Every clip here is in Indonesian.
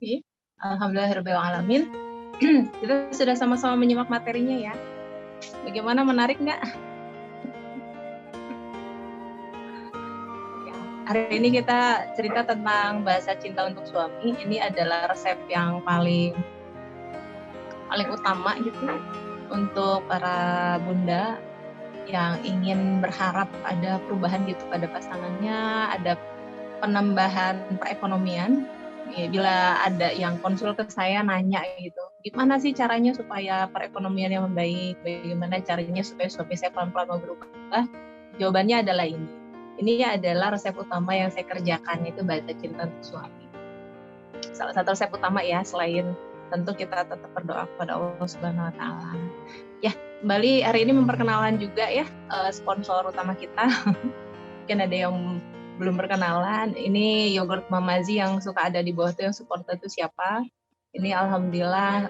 Oke, alhamdulillahirabbil alamin. Kita sudah sama-sama menyimak materinya ya. Bagaimana, menarik nggak? Ya, hari ini kita cerita tentang bahasa cinta untuk suami. Ini adalah resep yang paling utama gitu untuk para bunda yang ingin berharap ada perubahan gitu pada pasangannya, ada penambahan perekonomian. Ya, bila ada yang konsul ke saya nanya gitu, gimana sih caranya supaya perekonomiannya membaik, bagaimana caranya supaya suami saya pelan-pelan mau berubah, jawabannya adalah ini. Ini adalah resep utama yang saya kerjakan, itu bahasa cinta untuk suami. Salah satu resep utama ya, selain tentu kita tetap berdoa kepada Allah Subhanahu wa Ta'ala. Ya, kembali hari ini memperkenalkan juga ya sponsor utama kita. Mungkin ada yang belum berkenalan, ini yogurt Mamazi yang suka ada di bawah tuh, yang supporter itu siapa. Ini alhamdulillah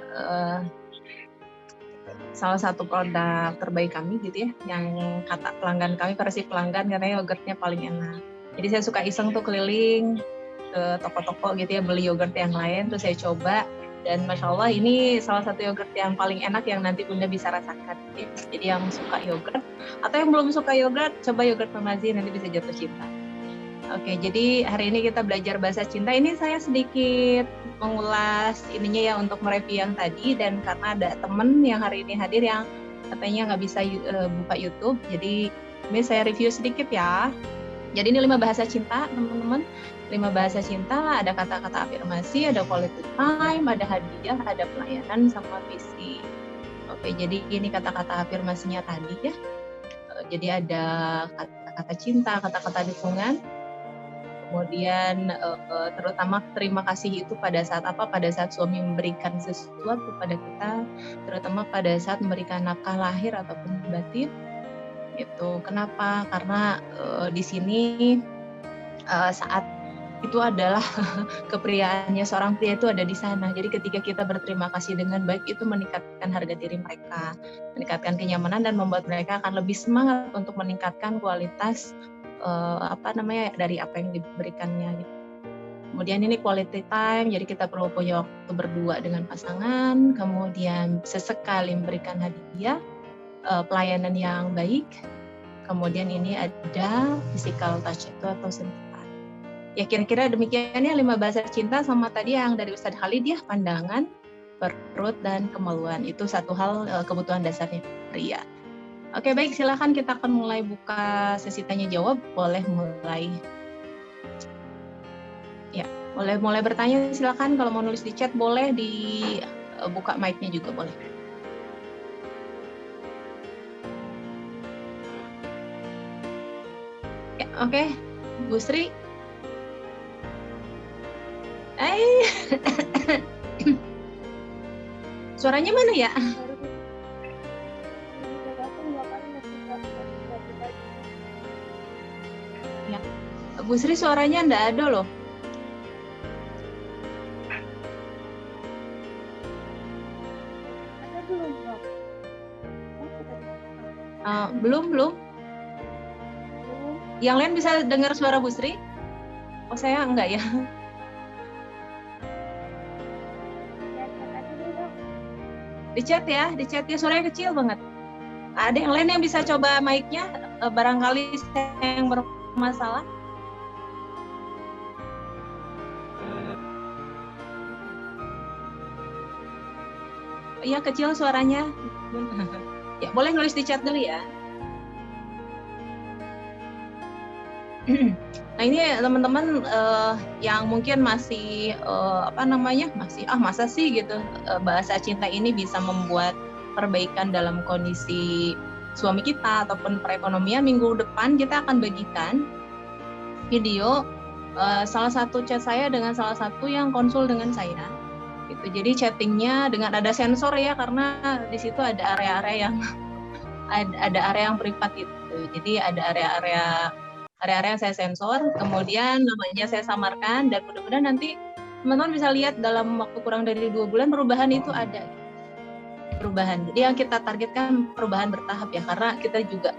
salah satu produk terbaik kami gitu ya, yang kata pelanggan kami, versi pelanggan, karena yogurtnya paling enak. Jadi saya suka iseng tuh keliling ke toko-toko gitu ya, beli yogurt yang lain, terus saya coba, dan Masya Allah ini salah satu yogurt yang paling enak yang nanti Bunda bisa rasakan. Jadi yang suka yogurt, atau yang belum suka yogurt, coba yogurt Mamazi, nanti bisa jatuh cinta. Oke, jadi hari ini kita belajar bahasa cinta. Ini saya sedikit mengulas ininya ya untuk mereview yang tadi, dan karena ada temen yang hari ini hadir yang katanya nggak bisa buka YouTube, jadi ini saya review sedikit ya. Jadi ini 5 bahasa cinta, teman-teman. 5 bahasa cinta, ada kata-kata afirmasi, ada quality time, ada hadiah, ada pelayanan, sama visi. Oke, jadi ini kata-kata afirmasinya tadi ya. Jadi ada kata-kata cinta, kata-kata dukungan, kemudian terutama terima kasih itu pada saat apa? Pada saat suami memberikan sesuatu pada kita, terutama pada saat memberikan nafkah lahir ataupun batin. Itu kenapa? Karena di sini saat itu adalah kepriaannya seorang pria itu ada di sana. Jadi ketika kita berterima kasih dengan baik, itu meningkatkan harga diri mereka, meningkatkan kenyamanan, dan membuat mereka akan lebih semangat untuk meningkatkan kualitas dari apa yang diberikannya gitu. Kemudian ini quality time, jadi kita perlu punya waktu berdua dengan pasangan, kemudian sesekali memberikan hadiah, pelayanan yang baik, kemudian ini ada physical touch itu atau sentuhan. Ya kira-kira demikiannya 5 bahasa cinta, sama tadi yang dari Ustadz Khalid ya, pandangan, perut, dan kemaluan. Itu satu hal kebutuhan dasarnya pria. Oke, baik, silakan kita akan mulai buka sesi tanya jawab. Boleh mulai. Ya, boleh mulai bertanya, silakan. Kalau mau nulis di chat boleh, dibuka mic-nya juga boleh. Ya, oke. Bu Sri. Suaranya mana ya? Ya. Bu Sri, suaranya enggak ada loh. Belum. Yang lain bisa dengar suara Bu Sri? Oh, saya enggak ya. Di chat ya, suaranya kecil banget. Ada yang lain yang bisa coba mic-nya, barangkali yang bermasalah. Iya, kecil suaranya. Ya, boleh nulis di chat dulu ya. Nah ini teman-teman yang mungkin masih masa sih gitu, bahasa cinta ini bisa membuat perbaikan dalam kondisi suami kita ataupun perekonomian. Minggu depan kita akan bagikan video salah satu chat saya dengan salah satu yang konsul dengan saya. Gitu. Jadi chattingnya dengan ada sensor ya, karena di situ ada area-area yang privat gitu. Jadi ada area-area yang saya sensor, kemudian namanya saya samarkan, dan mudah-mudahan nanti teman-teman bisa lihat dalam waktu kurang dari 2 bulan perubahan itu ada. Perubahan. Jadi yang kita targetkan perubahan bertahap ya, karena kita juga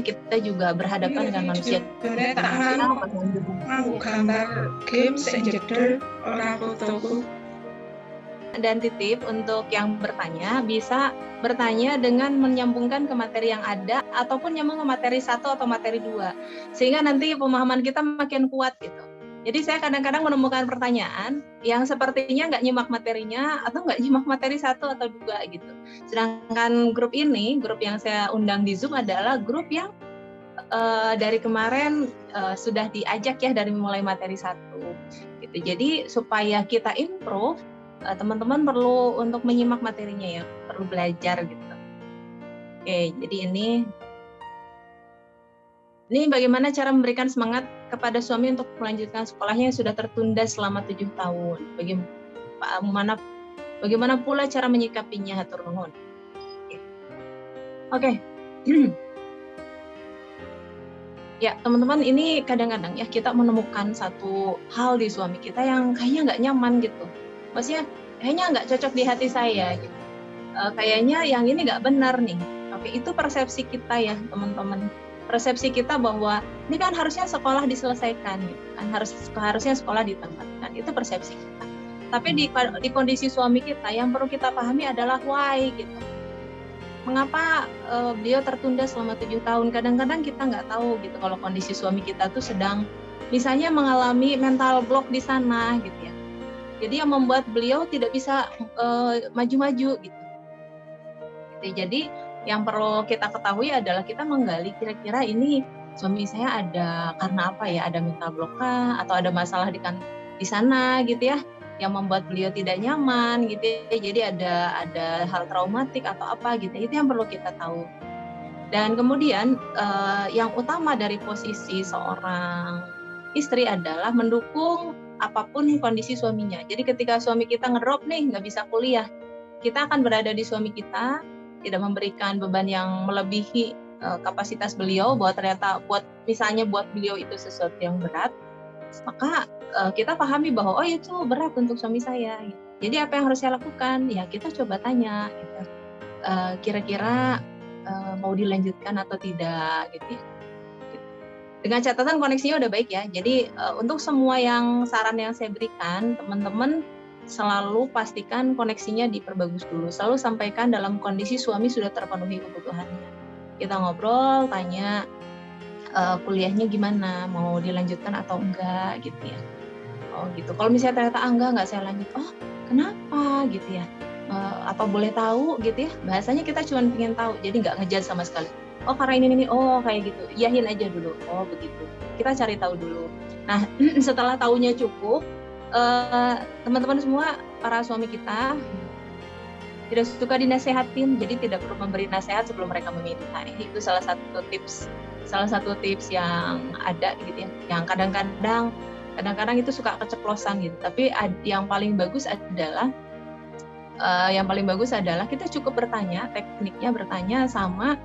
kita juga berhadapan dengan manusia. Aku gambar game sejedar orang fotoku. Dan titip untuk yang bertanya, bisa bertanya dengan menyambungkan ke materi yang ada ataupun nyambung ke materi 1 atau materi 2, sehingga nanti pemahaman kita makin kuat gitu. Jadi saya kadang-kadang menemukan pertanyaan yang sepertinya nggak nyimak materinya atau nggak nyimak materi 1 atau 2 gitu. Sedangkan grup ini, grup yang saya undang di Zoom adalah grup yang dari kemarin sudah diajak ya dari mulai materi 1 gitu. Jadi supaya kita improve, teman-teman perlu untuk menyimak materinya ya, perlu belajar gitu. Oke, jadi ini bagaimana cara memberikan semangat kepada suami untuk melanjutkan sekolahnya yang sudah tertunda selama 7 tahun. Bagaimana pula cara menyikapinya, hatur nuhun. Oke. Ya, teman-teman, ini kadang-kadang ya kita menemukan satu hal di suami kita yang kayaknya nggak nyaman gitu. Maksudnya kayaknya nggak cocok di hati saya gitu. Kayaknya yang ini nggak benar nih. Oke, itu persepsi kita ya teman-teman. Persepsi kita bahwa ini kan harusnya sekolah diselesaikan gitu kan, harusnya sekolah ditamatkan. Itu persepsi kita. Tapi di kondisi suami kita yang perlu kita pahami adalah why gitu. Mengapa beliau tertunda selama 7 tahun? Kadang-kadang kita nggak tahu gitu kalau kondisi suami kita tuh sedang misalnya mengalami mental block di sana gitu ya. Jadi yang membuat beliau tidak bisa maju-maju gitu. Jadi yang perlu kita ketahui adalah kita menggali kira-kira ini suami saya ada karena apa ya? Ada mental block kah? Atau ada masalah di sana gitu ya, yang membuat beliau tidak nyaman gitu ya. Jadi ada hal traumatik atau apa gitu. Itu yang perlu kita tahu. Dan kemudian yang utama dari posisi seorang istri adalah mendukung apapun kondisi suaminya. Jadi ketika suami kita ngedrop nih, nggak bisa kuliah, kita akan berada di suami kita, tidak memberikan beban yang melebihi kapasitas beliau, bahwa ternyata misalnya buat beliau itu sesuatu yang berat, maka kita pahami bahwa oh itu berat untuk suami saya. Jadi apa yang harus saya lakukan? Ya kita coba tanya, gitu. Kira-kira mau dilanjutkan atau tidak, gitu. Dengan catatan koneksinya udah baik ya. Jadi untuk semua saran yang saya berikan, teman-teman selalu pastikan koneksinya diperbagus dulu. Selalu sampaikan dalam kondisi suami sudah terpenuhi kebutuhannya. Kita ngobrol, tanya kuliahnya gimana, mau dilanjutkan atau enggak gitu ya. Oh gitu. Kalau misalnya ternyata enggak saya lanjut. Oh kenapa gitu ya? Apa boleh tahu gitu ya? Bahasanya kita cuma pengen tahu, jadi nggak ngejudge sama sekali. Oh karena ini, oh kayak gitu. Iyahin aja dulu. Oh begitu. Kita cari tahu dulu. Nah setelah tahunya cukup, teman-teman semua, para suami kita tidak suka dinasehatin, jadi tidak perlu memberi nasihat sebelum mereka meminta. Itu salah satu tips yang ada gitu ya, yang kadang-kadang itu suka keceplosan gitu. Tapi yang paling bagus adalah kita cukup bertanya, tekniknya bertanya sama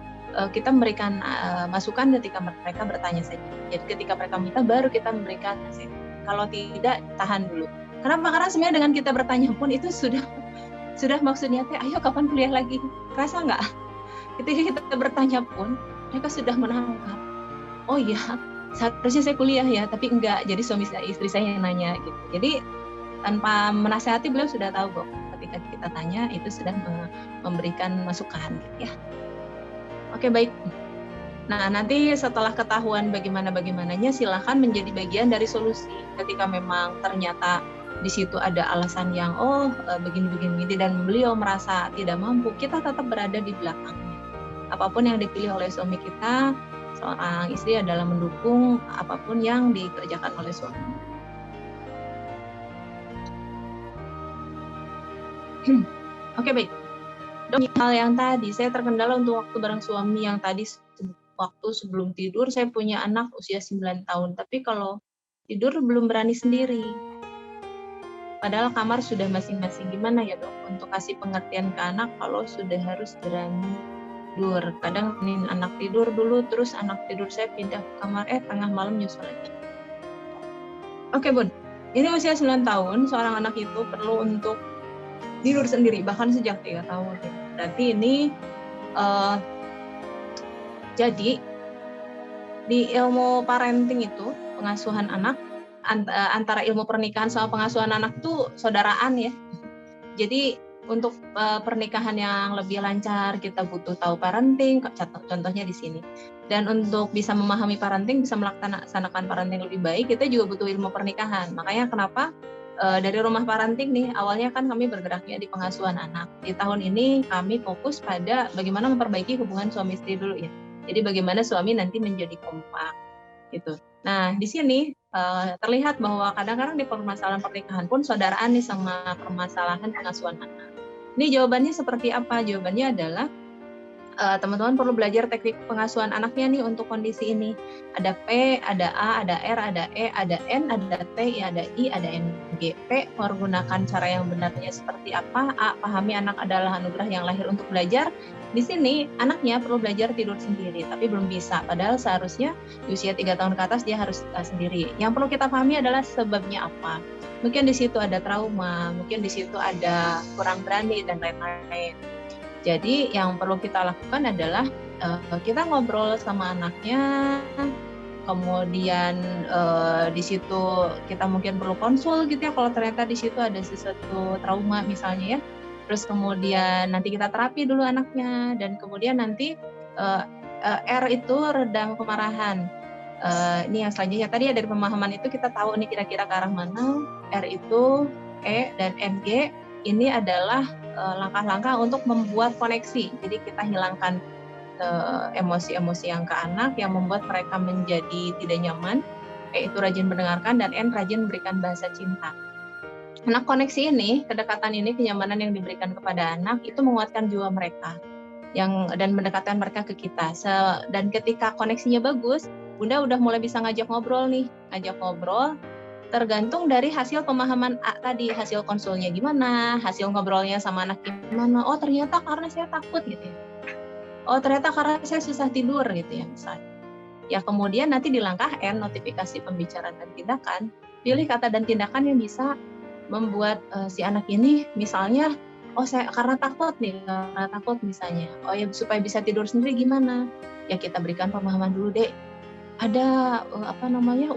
kita memberikan masukan ketika mereka bertanya saja. Jadi ketika mereka minta baru kita memberikan nasihat. Kalau tidak, tahan dulu. Kenapa? Karena sebenarnya dengan kita bertanya pun itu sudah maksudnya ayo kapan kuliah lagi, kerasa nggak? Ketika kita bertanya pun mereka sudah menangkap, oh iya seharusnya saya kuliah ya, tapi enggak, jadi istri saya yang nanya gitu. Jadi tanpa menasehati beliau sudah tahu kok, ketika kita tanya itu sudah memberikan masukan gitu ya. Oke baik. Nah nanti setelah ketahuan bagaimana-nya, silahkan menjadi bagian dari solusi. Ketika memang ternyata di situ ada alasan yang begini dan beliau merasa tidak mampu, kita tetap berada di belakangnya. Apapun yang dipilih oleh suami kita, seorang istri adalah mendukung apapun yang dikerjakan oleh suami. Oke baik. Hal yang tadi saya terkendala untuk waktu bareng suami yang tadi waktu sebelum tidur saya punya anak usia 9 tahun, tapi kalau tidur belum berani sendiri. Padahal kamar sudah masing-masing. Gimana ya dok untuk kasih pengertian ke anak kalau sudah harus berani tidur? Kadang anak tidur dulu, terus anak tidur saya pindah ke kamar, tengah malam nyusul lagi. Oke bun, ini usia 9 tahun, seorang anak itu perlu untuk tidur sendiri, bahkan sejak 3 tahun. Berarti ini Jadi di ilmu parenting itu, pengasuhan anak, antara ilmu pernikahan sama pengasuhan anak itu saudaraan ya. Jadi untuk pernikahan yang lebih lancar kita butuh tahu parenting, contohnya di sini. Dan untuk bisa memahami parenting, bisa melaksanakan parenting lebih baik, kita juga butuh ilmu pernikahan. Makanya kenapa dari rumah parenting nih, awalnya kan kami bergeraknya di pengasuhan anak. Di tahun ini kami fokus pada bagaimana memperbaiki hubungan suami istri dulu ya. Jadi bagaimana suami nanti menjadi kompak gitu. Nah, di sini terlihat bahwa kadang-kadang di permasalahan pernikahan pun saudaraan nih sama permasalahan pengasuhan anak. Ini jawabannya seperti apa? Jawabannya adalah teman-teman perlu belajar teknik pengasuhan anaknya nih untuk kondisi ini. Ada P, ada A, ada R, ada E, ada N, ada T, ada I, ada NG. P, menggunakan cara yang benarnya seperti apa? A, pahami anak adalah anugerah yang lahir untuk belajar. Di sini anaknya perlu belajar tidur sendiri, tapi belum bisa. Padahal seharusnya di usia 3 tahun ke atas dia harus sendiri. Yang perlu kita pahami adalah sebabnya apa. Mungkin di situ ada trauma, mungkin di situ ada kurang berani, dan lain-lain. Jadi yang perlu kita lakukan adalah kita ngobrol sama anaknya, kemudian di situ kita mungkin perlu konsul gitu ya kalau ternyata di situ ada sesuatu trauma misalnya ya. Terus kemudian nanti kita terapi dulu anaknya, dan kemudian nanti R itu redam kemarahan. Ini yang selanjutnya tadi ya, dari pemahaman itu kita tahu nih kira-kira ke arah mana. R itu E dan NG ini adalah langkah-langkah untuk membuat koneksi. Jadi kita hilangkan emosi-emosi yang ke anak yang membuat mereka menjadi tidak nyaman, yaitu rajin mendengarkan, dan N rajin memberikan bahasa cinta. Nah, koneksi ini, kedekatan ini, kenyamanan yang diberikan kepada anak itu menguatkan jiwa mereka dan mendekatkan mereka ke kita. Dan ketika koneksinya bagus, Bunda udah mulai bisa ngajak ngobrol nih, tergantung dari hasil pemahaman A tadi, hasil konsulnya gimana, hasil ngobrolnya sama anak gimana. Oh ternyata karena saya takut gitu ya. Oh ternyata karena saya susah tidur gitu ya misalnya. Ya kemudian nanti di langkah N, notifikasi pembicaraan dan tindakan, pilih kata dan tindakan yang bisa membuat si anak ini misalnya, oh saya karena takut misalnya. Oh ya supaya bisa tidur sendiri gimana? Ya kita berikan pemahaman dulu deh. Ada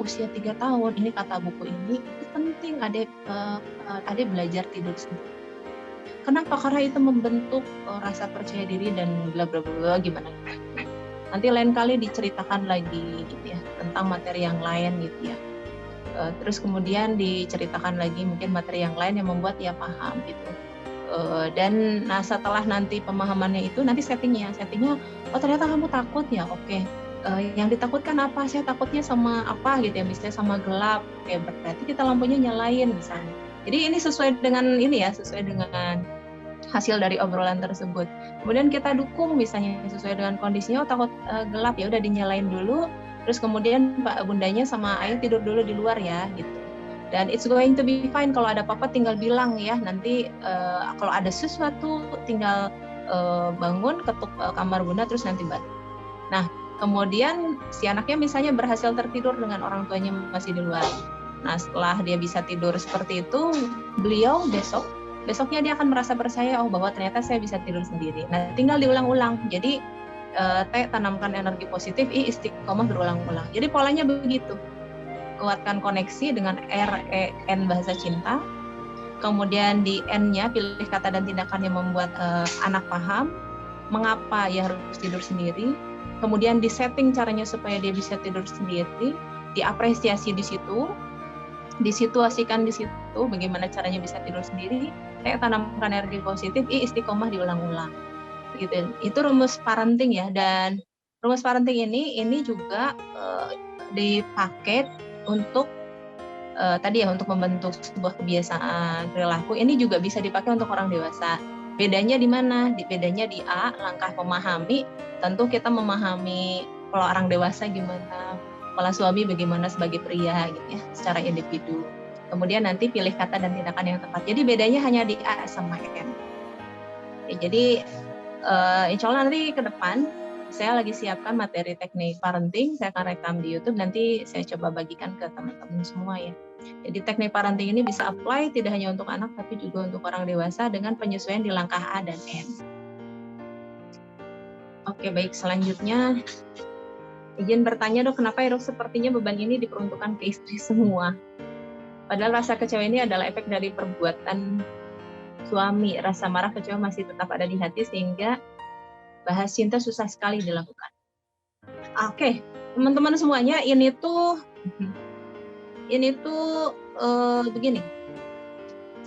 usia 3 tahun, ini kata buku ini itu penting adek belajar tidur sendiri. Kenapa? Karena itu membentuk rasa percaya diri dan bla bla bla gimana. Nanti lain kali diceritakan lagi gitu ya tentang materi yang lain gitu ya. Terus kemudian diceritakan lagi mungkin materi yang lain yang membuat dia paham gitu. Dan setelah nanti pemahamannya itu nanti settingnya oh ternyata kamu takut ya, oke. Yang ditakutkan apa? Saya takutnya sama apa gitu ya, misalnya sama gelap. Oke, berarti kita lampunya nyalain misalnya. Jadi ini sesuai dengan hasil dari obrolan tersebut. Kemudian kita dukung misalnya sesuai dengan kondisinya, oh takut gelap ya udah dinyalain dulu. Terus kemudian Pak Bundanya sama Ayah tidur dulu di luar ya gitu. Dan it's going to be fine, kalau ada apa-apa tinggal bilang ya, nanti kalau ada sesuatu tinggal bangun, ketuk kamar Bunda terus nanti balik. Nah, kemudian si anaknya misalnya berhasil tertidur dengan orang tuanya masih di luar. Nah, setelah dia bisa tidur seperti itu, beliau besoknya dia akan merasa percaya, oh bahwa ternyata saya bisa tidur sendiri. Nah, tinggal diulang-ulang. Jadi T, tanamkan energi positif, I, istiqomah berulang-ulang. Jadi polanya begitu. Kuatkan koneksi dengan R, E, N bahasa cinta. Kemudian di N-nya pilih kata dan tindakan yang membuat anak paham mengapa ia harus tidur sendiri. Kemudian disetting caranya supaya dia bisa tidur sendiri, diapresiasi di situ, disituasikan di situ bagaimana caranya bisa tidur sendiri. Saya tanamkan energi positif, I, istiqomah diulang-ulang. Gitu. Itu rumus parenting ya, dan rumus parenting ini juga dipakai untuk tadi ya, untuk membentuk sebuah kebiasaan perilaku. Ini juga bisa dipakai untuk orang dewasa. Bedanya di mana? Bedanya di A, langkah memahami. Tentu kita memahami kalau orang dewasa gimana, kalau suami bagaimana sebagai pria gitu ya, secara individu. Kemudian nanti pilih kata dan tindakan yang tepat. Jadi bedanya hanya di A sama N. Ya, jadi insya Allah nanti ke depan saya lagi siapkan materi teknik parenting, saya akan rekam di YouTube, nanti saya coba bagikan ke teman-teman semua ya. Jadi teknik parenting ini bisa apply tidak hanya untuk anak tapi juga untuk orang dewasa dengan penyesuaian di langkah A dan N. Oke, baik. Selanjutnya, izin bertanya dok, kenapa ya dok sepertinya beban ini diperuntukkan ke istri semua? Padahal rasa kecewa ini adalah efek dari perbuatan suami. Rasa marah kecewa masih tetap ada di hati sehingga bahas cinta susah sekali dilakukan. Oke, teman-teman semuanya, ini tuh begini.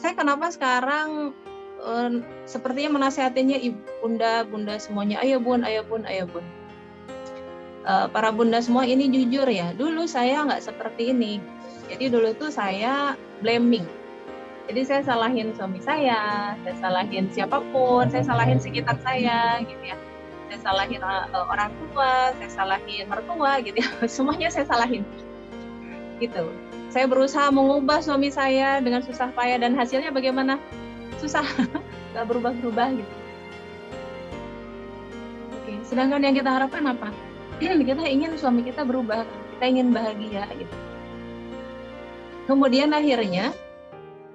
Saya kenapa sekarang sepertinya menasihatinya bunda semuanya, ayo bun. Para bunda semua ini jujur ya, dulu saya nggak seperti ini. Jadi dulu tuh saya blaming. Jadi saya salahin suami saya salahin siapapun, saya salahin sekitar saya gitu ya. Saya salahin orang tua, saya salahin mertua gitu ya. Semuanya saya salahin. Gitu. Saya berusaha mengubah suami saya dengan susah payah dan hasilnya bagaimana? Susah. Nggak berubah-berubah gitu. Oke. Sedangkan yang kita harapkan apa? Kita ingin suami kita berubah, kita ingin bahagia gitu. Kemudian akhirnya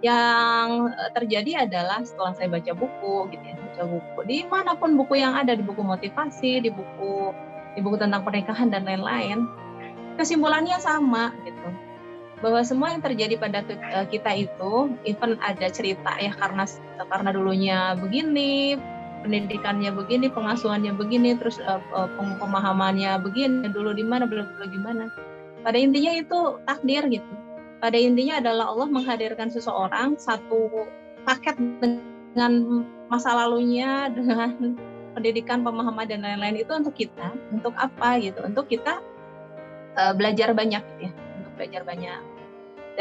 yang terjadi adalah setelah saya baca buku gitu ya, dimanapun buku yang ada, di buku motivasi, di buku tentang pernikahan dan lain-lain, kesimpulannya sama gitu, bahwa semua yang terjadi pada kita itu, even ada cerita ya, karena dulunya begini, pendidikannya begini, pengasuhannya begini, terus pemahamannya begini, dulu di mana, belum gimana. Pada intinya itu takdir gitu. Pada intinya adalah Allah menghadirkan seseorang satu paket dengan masa lalunya, dengan pendidikan, pemahaman dan lain-lain, itu untuk kita, untuk apa gitu? Untuk kita belajar banyak gitu ya, untuk belajar banyak.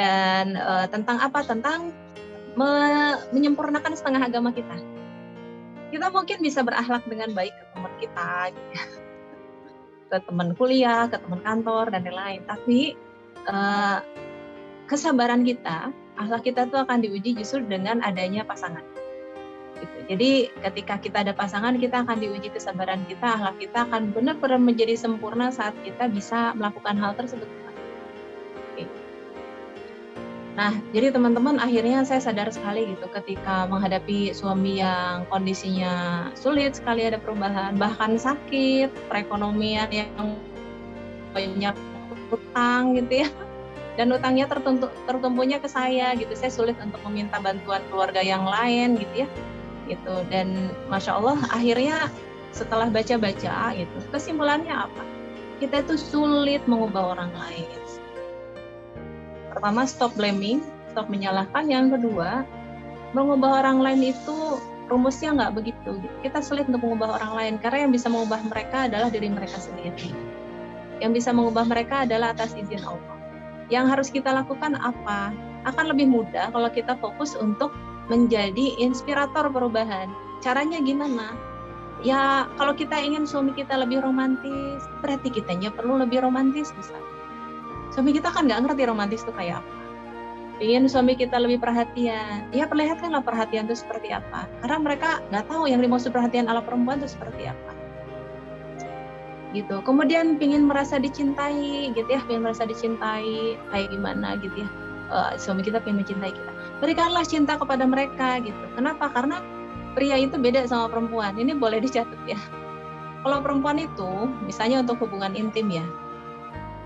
Dan tentang apa? Tentang menyempurnakan setengah agama kita. Kita mungkin bisa berakhlak dengan baik ke teman kita, gitu ya, ke teman kuliah, ke teman kantor dan lain-lain. Tapi kesabaran kita, akhlak kita tuh akan diuji justru dengan adanya pasangan. Gitu. Jadi ketika kita ada pasangan, kita akan diuji kesabaran kita, akhlak kita akan benar-benar menjadi sempurna saat kita bisa melakukan hal tersebut. Oke. Nah, jadi teman-teman, akhirnya saya sadar sekali gitu ketika menghadapi suami yang kondisinya sulit sekali, ada perubahan, bahkan sakit, perekonomian yang banyak utang gitu ya. Dan utangnya tertumpunya ke saya gitu. Saya sulit untuk meminta bantuan keluarga yang lain gitu ya. Gitu. Dan Masya Allah akhirnya setelah baca-baca gitu, kesimpulannya apa? Kita itu sulit mengubah orang lain. Pertama, stop blaming, stop menyalahkan. Yang kedua, mengubah orang lain itu rumusnya nggak begitu. Kita sulit untuk mengubah orang lain karena yang bisa mengubah mereka adalah diri mereka sendiri. Yang bisa mengubah mereka adalah atas izin Allah. Yang harus kita lakukan apa? Akan lebih mudah kalau kita fokus untuk menjadi inspirator perubahan. Caranya gimana? Ya, kalau kita ingin suami kita lebih romantis, berarti kitanya perlu lebih romantis misalnya. Suami kita kan nggak ngerti romantis itu kayak apa. Ingin suami kita lebih perhatian, ya perlihatkanlah perhatian itu seperti apa. Karena mereka nggak tahu yang dimaksud perhatian ala perempuan itu seperti apa. Gitu. Kemudian pingin merasa dicintai gitu ya, pingin merasa dicintai kayak gimana gitu ya, suami kita pingin mencintai kita, berikanlah cinta kepada mereka gitu. Kenapa? Karena pria itu beda sama perempuan. Ini boleh dicatat ya. Kalau perempuan itu misalnya untuk hubungan intim ya,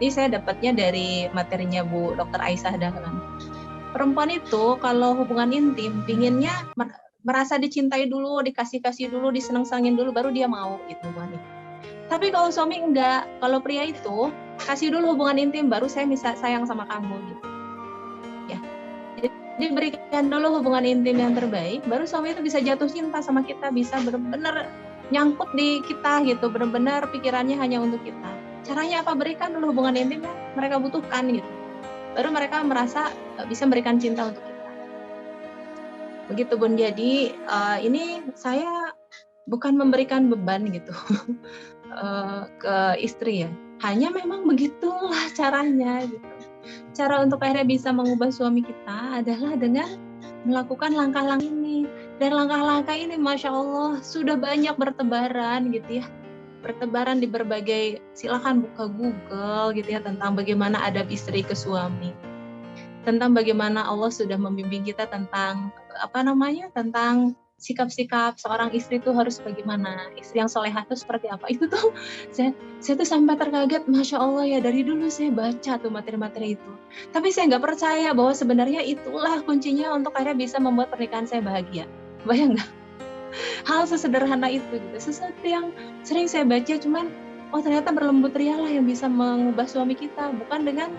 ini saya dapatnya dari materinya Bu Dr. Aisyah Dahlan. Perempuan itu kalau hubungan intim pinginnya merasa dicintai dulu, dikasih dulu, disenang-senangin dulu, baru dia mau gitu wanita. Tapi kalau suami enggak, kalau pria itu kasih dulu hubungan intim, baru saya bisa sayang sama kamu gitu. Ya. Jadi berikan dulu hubungan intim yang terbaik, baru suami itu bisa jatuh cinta sama kita, bisa benar-benar nyangkut di kita gitu, benar-benar pikirannya hanya untuk kita. Caranya apa? Berikan dulu hubungan intim yang mereka butuhkan gitu. Baru mereka merasa bisa memberikan cinta untuk kita. Begitu Bun. Jadi ini saya bukan memberikan beban gitu ke istri ya. Hanya memang begitulah caranya gitu. Cara untuk akhirnya bisa mengubah suami kita adalah dengan melakukan langkah-langkah ini. Dan langkah-langkah ini Masya Allah sudah banyak bertebaran gitu ya. Bertebaran di berbagai, silakan buka Google gitu ya, tentang bagaimana adab istri ke suami. Tentang bagaimana Allah sudah membimbing kita tentang tentang sikap-sikap seorang istri tuh harus bagaimana, istri yang solehah tuh seperti apa. Itu tuh saya tuh sampai terkaget, Masya Allah ya, dari dulu saya baca tuh materi-materi itu. Tapi saya nggak percaya bahwa sebenarnya itulah kuncinya untuk akhirnya bisa membuat pernikahan saya bahagia. Bayang nggak? Hal sesederhana itu gitu. Sesuatu yang sering saya baca, cuman oh ternyata berlembut rialah yang bisa mengubah suami kita, bukan dengan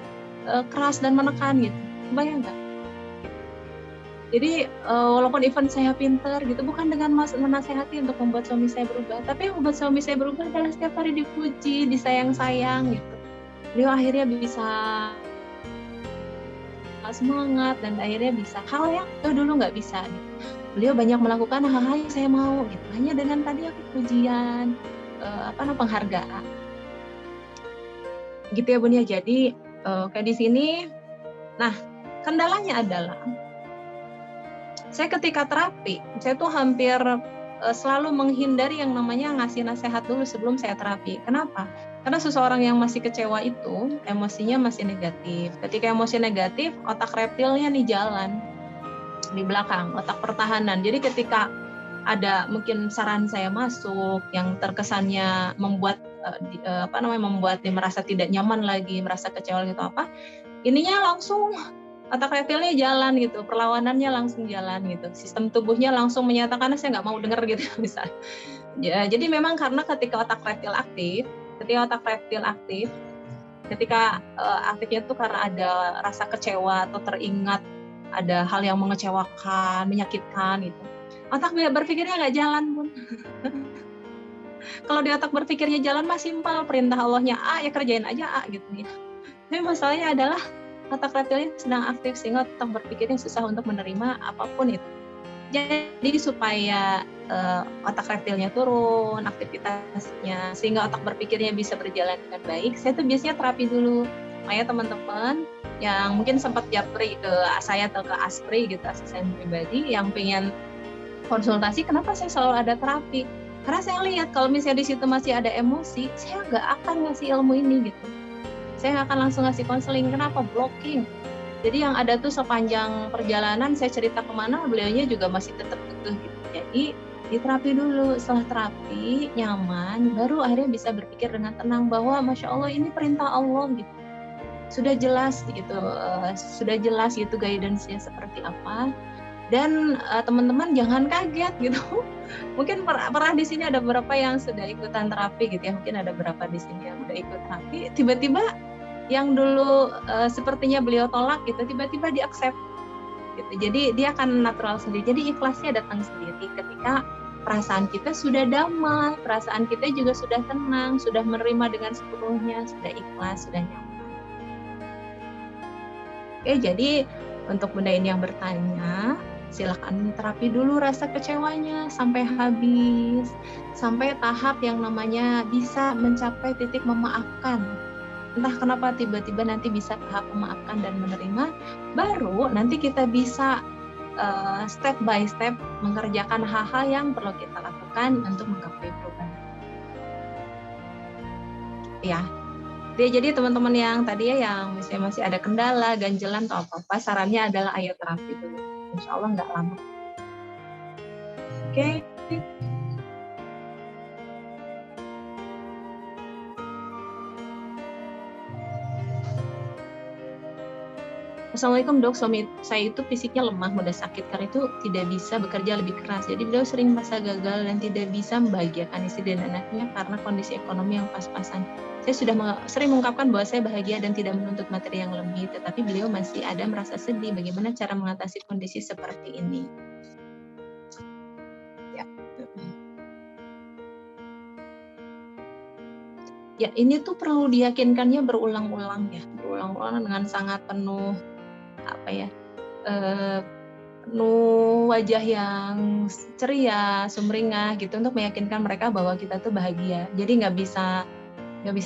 keras dan menekan gitu. Bayang nggak? Jadi walaupun even saya pinter gitu, bukan dengan menasehati untuk membuat suami saya berubah, tapi yang membuat suami saya berubah adalah setiap hari dipuji, disayang-sayang gitu. Beliau akhirnya bisa semangat dan akhirnya bisa hal yang dulu nggak bisa gitu. Beliau banyak melakukan hal-hal yang saya mau gitu, hanya dengan tadi aku pujian, penghargaan. Gitu ya Bun ya. Jadi kayak di sini, nah kendalanya adalah saya ketika terapi, saya tuh hampir selalu menghindari yang namanya ngasih nasihat dulu sebelum saya terapi. Kenapa? Karena seseorang yang masih kecewa itu emosinya masih negatif. Ketika emosi negatif, otak reptilnya nih jalan di belakang, otak pertahanan. Jadi ketika ada mungkin saran saya masuk yang terkesannya membuat membuat dia merasa tidak nyaman lagi, merasa kecewa gitu apa, ininya langsung otak reptilnya jalan gitu, perlawanannya langsung jalan gitu, sistem tubuhnya langsung menyatakan saya nggak mau denger gitu misalnya. Ya, jadi memang karena ketika otak reptil aktif, ketika aktifnya itu karena ada rasa kecewa atau teringat ada hal yang mengecewakan, menyakitkan gitu, otak berpikirnya nggak jalan Bun. Kalau di otak berpikirnya jalan mah simpel, perintah Allahnya A ya kerjain aja A gitu ya. Tapi masalahnya adalah otak reptilnya sedang aktif sehingga otak berpikirnya susah untuk menerima apapun itu. Jadi supaya otak reptilnya turun aktivitasnya sehingga otak berpikirnya bisa berjalan dengan baik, saya tuh biasanya terapi dulu. Makanya teman-teman yang mungkin sempat japri ke saya atau ke Aspri gitu, asisten pribadi yang pengen konsultasi, kenapa saya selalu ada terapi? Karena saya lihat kalau misalnya di situ masih ada emosi, saya nggak akan ngasih ilmu ini gitu. Saya nggak akan langsung ngasih konseling. Kenapa? Blocking. Jadi yang ada tuh sepanjang perjalanan saya cerita kemana, beliaunya juga masih tetap kekeh gitu. Jadi di terapi dulu, setelah terapi nyaman, baru akhirnya bisa berpikir dengan tenang bahwa Masya Allah ini perintah Allah gitu. Sudah jelas gitu guidance-nya seperti apa. Dan teman-teman jangan kaget gitu. Mungkin pernah di sini ada beberapa yang sudah ikutan terapi gitu ya. Mungkin ada beberapa di sini yang udah ikut terapi, tiba-tiba yang dulu sepertinya beliau tolak gitu, tiba-tiba di-accept gitu. Jadi dia akan natural sendiri. Jadi ikhlasnya datang sendiri ketika perasaan kita sudah damai, perasaan kita juga sudah tenang, sudah menerima dengan sepenuhnya, sudah ikhlas, sudah nyaman. Oke, jadi untuk Bunda ini yang bertanya, silakan terapi dulu rasa kecewanya sampai habis, sampai tahap yang namanya bisa mencapai titik memaafkan. Entah kenapa tiba-tiba nanti bisa tahap memaafkan dan menerima, baru nanti kita bisa step by step mengerjakan hal-hal yang perlu kita lakukan untuk menggapai perubahan. Ya. Jadi teman-teman yang tadi ya yang misalnya masih ada kendala, ganjelan atau apa-apa, sarannya adalah ayo terapi dulu. Insya Allah nggak lama. Oke. Assalamualaikum dok, suami saya itu fisiknya lemah, mudah sakit karena itu tidak bisa bekerja lebih keras. Jadi beliau sering merasa gagal dan tidak bisa membahagiakan istri dan anaknya karena kondisi ekonomi yang pas-pasan. Saya sudah sering mengungkapkan bahwa saya bahagia dan tidak menuntut materi yang lebih, tetapi beliau masih ada merasa sedih. Bagaimana cara mengatasi kondisi seperti ini? Ya, ini tuh perlu diyakinkannya berulang-ulang ya, berulang-ulang dengan sangat penuh penuh wajah yang ceria, sumringah gitu untuk meyakinkan mereka bahwa kita tuh bahagia. Jadi nggak bisa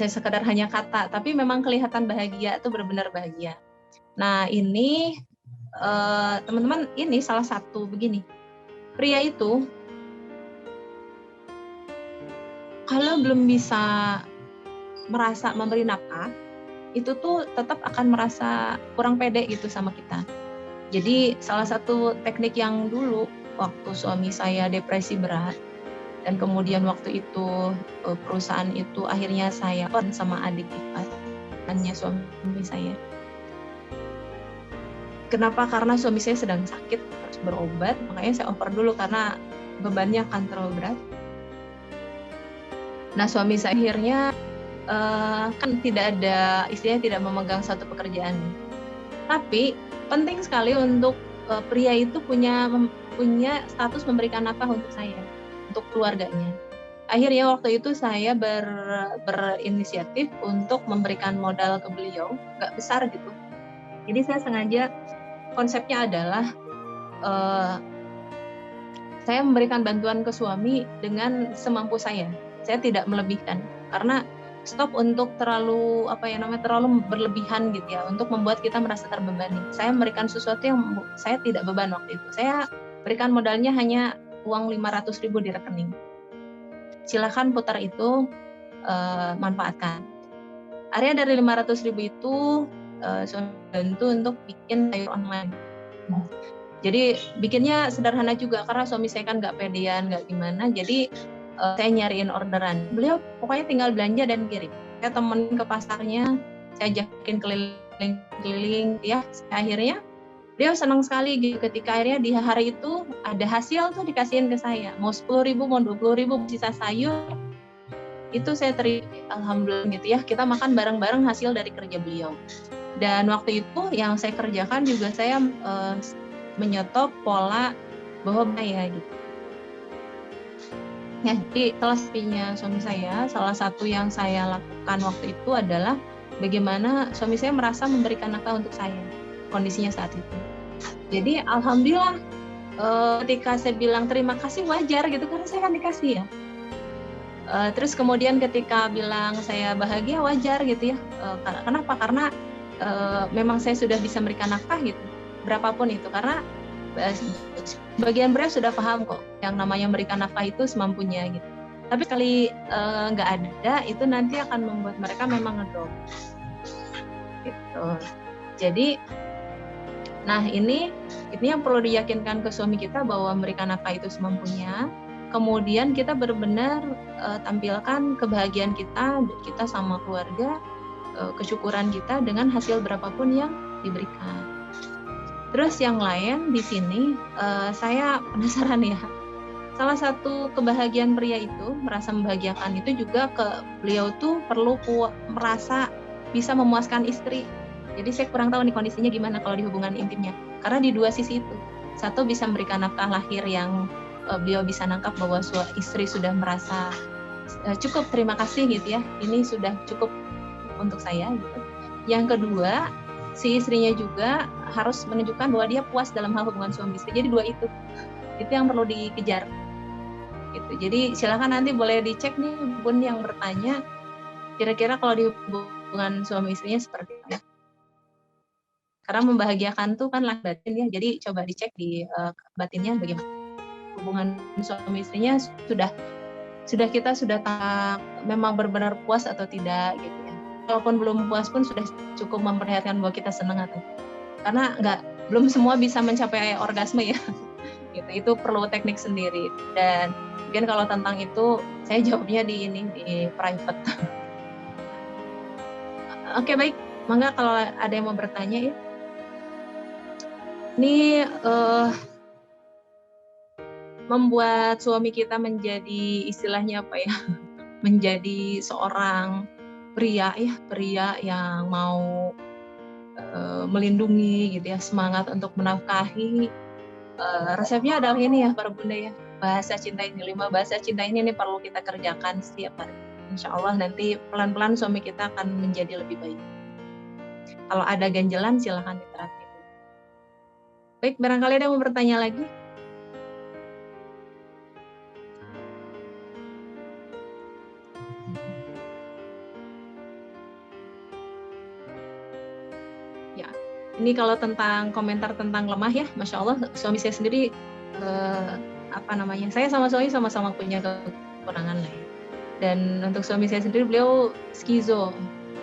sekedar hanya kata, tapi memang kelihatan bahagia itu benar-benar bahagia. Nah ini teman-teman, ini salah satu begini, pria itu kalau belum bisa merasa memberi nafkah, itu tuh tetap akan merasa kurang pede gitu sama kita. Jadi salah satu teknik yang dulu waktu suami saya depresi berat, dan kemudian waktu itu perusahaan itu akhirnya saya sama adik iparnya suami saya. Kenapa? Karena suami saya sedang sakit, harus berobat, makanya saya offer dulu karena bebannya akan terlalu berat. Nah, suami saya akhirnya kan tidak ada, istilahnya tidak memegang satu pekerjaan. Tapi penting sekali untuk pria itu punya status memberikan nafkah untuk saya, untuk keluarganya. Akhirnya waktu itu saya berinisiatif untuk memberikan modal ke beliau, nggak besar gitu. Jadi saya sengaja, konsepnya adalah saya memberikan bantuan ke suami dengan semampu saya. Saya tidak melebihkan, karena stop untuk terlalu terlalu berlebihan gitu ya, untuk membuat kita merasa terbebani. Saya memberikan sesuatu yang saya tidak beban waktu itu. Saya berikan modalnya hanya uang 500.000 di rekening. Silakan putar itu, manfaatkan. Akhirnya dari 500.000 itu suami bantu untuk bikin sayur online. Jadi bikinnya sederhana juga karena suami saya kan nggak pedean, nggak gimana. Jadi saya nyariin orderan. Beliau pokoknya tinggal belanja dan kirim. Saya temenin ke pasarnya, saya ajakin keliling-keliling ya. Akhirnya beliau senang sekali gitu ketika akhirnya di hari itu ada hasil tuh dikasihin ke saya. Mau 10.000, mau 20.000 sisa sayur. Itu saya terima, alhamdulillah gitu ya. Kita makan bareng-bareng hasil dari kerja beliau. Dan waktu itu yang saya kerjakan juga saya menyetop pola bahwa bahaya gitu. Ya, jadi suami saya, salah satu yang saya lakukan waktu itu adalah bagaimana suami saya merasa memberikan nafkah untuk saya, kondisinya saat itu. Jadi alhamdulillah ketika saya bilang terima kasih wajar gitu, karena saya kan dikasih ya. Terus kemudian ketika bilang saya bahagia wajar gitu ya. Kenapa? Karena memang saya sudah bisa memberikan nafkah gitu, berapapun itu, karena bagian pria sudah paham kok yang namanya memberikan nafkah itu semampunya gitu. Tapi kali nggak ada, itu nanti akan membuat mereka memang ngedrop gitu. Jadi nah ini yang perlu diyakinkan ke suami kita bahwa memberikan nafkah itu semampunya. Kemudian kita benar-benar tampilkan kebahagiaan kita sama keluarga, kesyukuran kita dengan hasil berapapun yang diberikan. Terus yang lain di sini saya penasaran ya. Salah satu kebahagiaan pria itu, merasa membahagiakan itu juga beliau tuh perlu merasa bisa memuaskan istri. Jadi saya kurang tahu nih kondisinya gimana kalau di hubungan intimnya. Karena di dua sisi itu. Satu bisa memberikan nafkah lahir yang beliau bisa nangkap bahwa istri sudah merasa cukup, terima kasih gitu ya. Ini sudah cukup untuk saya gitu. Yang kedua, si istrinya juga harus menunjukkan bahwa dia puas dalam hal hubungan suami istri. Jadi dua itu yang perlu dikejar gitu. Jadi silakan nanti boleh dicek nih Bun yang bertanya, kira-kira kalau di hubungan suami istrinya seperti apa. Karena membahagiakan tuh kan lahir batin ya. Jadi coba dicek di batinnya bagaimana hubungan suami istrinya, sudah memang benar-benar puas atau tidak gitu ya. Walaupun belum puas pun sudah cukup memperlihatkan bahwa kita senang atau tidak. Karena belum semua bisa mencapai orgasme ya. Gitu. Itu perlu teknik sendiri. Dan mungkin kalau tentang itu saya jawabnya di private. Oke, baik. Mangga kalau ada yang mau bertanya ya. Ini membuat suami kita menjadi istilahnya apa ya? Menjadi seorang pria yang mau melindungi gitu ya, semangat untuk menafkahi. Resepnya adalah ini ya para bunda ya, bahasa cinta ini, 5 bahasa cinta ini perlu kita kerjakan setiap hari. Insya Allah nanti pelan-pelan suami kita akan menjadi lebih baik. Kalau ada ganjelan silahkan diterapkan. Baik, barangkali ada yang mau bertanya lagi? Ya, ini kalau tentang komentar tentang lemah ya, Masya Allah, suami saya sendiri saya sama suami sama-sama punya kekurangan lah ya. Dan untuk suami saya sendiri, beliau skizo.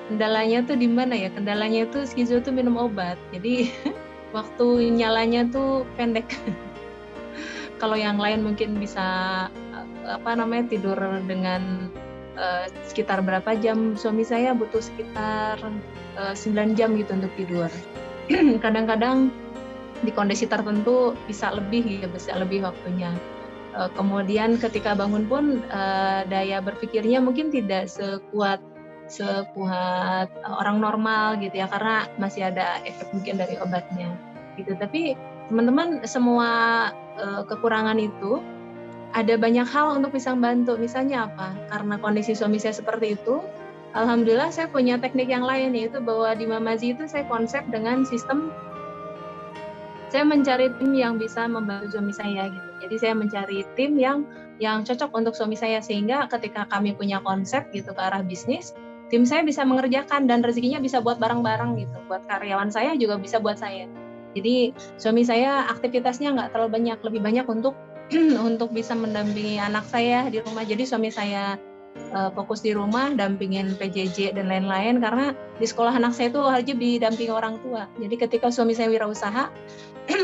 Kendalanya tuh di mana ya? Kendalanya tuh skizo tuh minum obat. Jadi waktu nyalanya tuh pendek. kalau yang lain mungkin bisa tidur dengan sekitar berapa jam, suami saya butuh sekitar 9 jam gitu untuk tidur. Kadang-kadang di kondisi tertentu bisa lebih waktunya. Kemudian ketika bangun pun daya berpikirnya mungkin tidak sekuat orang normal gitu ya, karena masih ada efek mungkin dari obatnya gitu. Tapi teman-teman, semua kekurangan itu ada banyak hal untuk bisa membantu. Misalnya apa? Karena kondisi suami saya seperti itu, alhamdulillah saya punya teknik yang lain, yaitu bahwa di Mamazi itu saya konsep dengan sistem saya mencari tim yang bisa membantu suami saya gitu. Jadi saya mencari tim yang cocok untuk suami saya, sehingga ketika kami punya konsep gitu ke arah bisnis, tim saya bisa mengerjakan dan rezekinya bisa buat bareng-bareng gitu. Buat karyawan saya juga bisa buat saya. Jadi suami saya aktivitasnya nggak terlalu banyak, lebih banyak untuk untuk bisa mendampingi anak saya di rumah. Jadi suami saya fokus di rumah, dampingin PJJ dan lain-lain, karena di sekolah anak saya itu wajib didampingi orang tua. Jadi ketika suami saya wirausaha,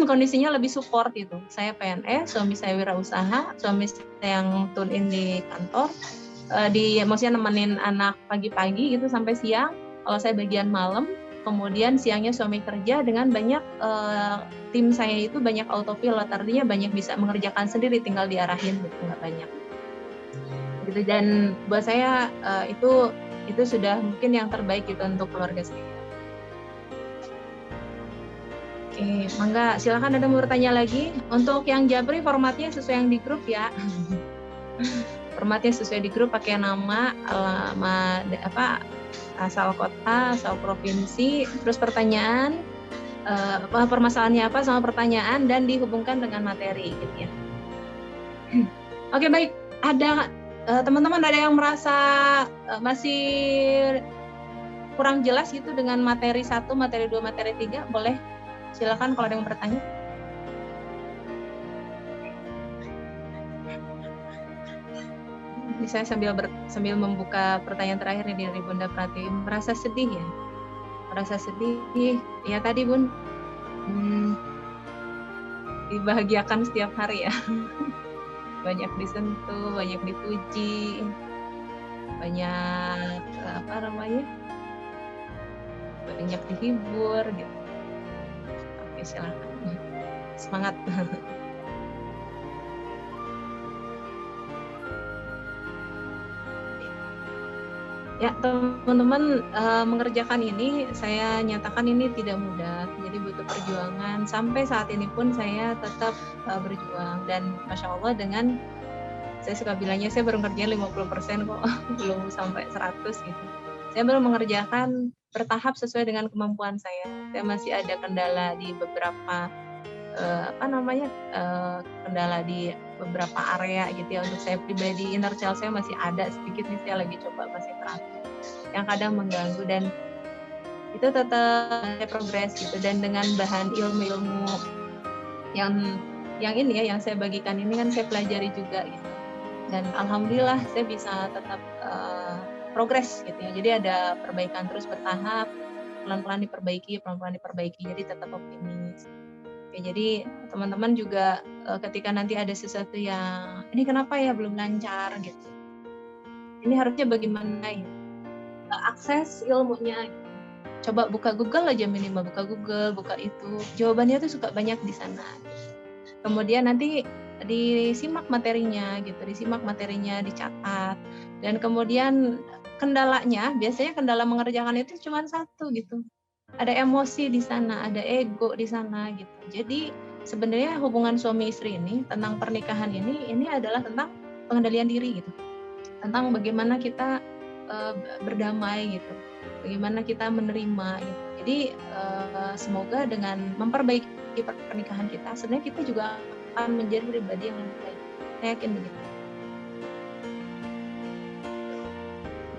kondisinya lebih support gitu. Saya PNS, suami saya wirausaha, suami saya yang tune in di kantor, maksudnya nemenin anak pagi-pagi gitu sampai siang. Kalau saya bagian malam, kemudian siangnya suami kerja, dengan banyak tim saya itu banyak autopilot, artinya banyak bisa mengerjakan sendiri, tinggal diarahin gitu, nggak banyak. Gitu. Dan buat saya itu sudah mungkin yang terbaik gitu untuk keluarga saya. Oke, mangga silakan ada mau bertanya lagi. Untuk yang Jabri formatnya sesuai yang di grup ya. Formatnya sesuai di grup, pakai nama, alamat, asal kota, asal provinsi, terus pertanyaan, permasalahannya apa sama pertanyaan, dan dihubungkan dengan materi gitu ya. Oke, baik. Ada teman-teman ada yang merasa masih kurang jelas gitu dengan materi 1, materi 2, materi 3, boleh silakan kalau ada yang bertanya. Ini saya sambil membuka pertanyaan terakhir nih dari Bunda Pratiwi. Merasa sedih ya? Merasa sedih ya tadi Bun, dibahagiakan setiap hari ya. Banyak disentuh, banyak dipuji, banyak banyak dihibur gitu. Oke, silakan, semangat. Ya teman-teman, mengerjakan ini saya nyatakan ini tidak mudah, jadi butuh perjuangan. Sampai saat ini pun saya tetap berjuang, dan Masya Allah, dengan saya suka bilangnya saya baru ngerjain 50% kok, belum sampai 100 gitu. Saya baru mengerjakan bertahap sesuai dengan kemampuan saya. Saya masih ada kendala di beberapa kendala di beberapa area gitu ya. Untuk saya pribadi, inner child saya masih ada sedikit nih, saya lagi coba masih terapi, yang kadang mengganggu, dan itu tetap saya progres gitu. Dan dengan bahan ilmu-ilmu yang ini ya, yang saya bagikan ini kan saya pelajari juga gitu, dan alhamdulillah saya bisa tetap progres gitu ya. Jadi ada perbaikan terus bertahap, pelan-pelan diperbaiki, jadi tetap optimis. Oke, jadi teman-teman juga ketika nanti ada sesuatu yang ini kenapa ya belum lancar gitu, ini harusnya bagaimana ya, akses ilmunya gitu. Coba buka Google aja, minimal buka Google, buka itu, jawabannya tuh suka banyak di sana. Kemudian nanti disimak materinya gitu, dicatat, dan kemudian kendalanya, biasanya kendala mengerjakan itu cuma satu gitu. Ada emosi di sana, ada ego di sana gitu. Jadi sebenarnya hubungan suami istri ini, tentang pernikahan ini adalah tentang pengendalian diri gitu. Tentang bagaimana kita berdamai gitu. Bagaimana kita menerima gitu. Jadi semoga dengan memperbaiki pernikahan kita, sebenarnya kita juga akan menjadi pribadi yang lebih baik. Saya yakin begitu.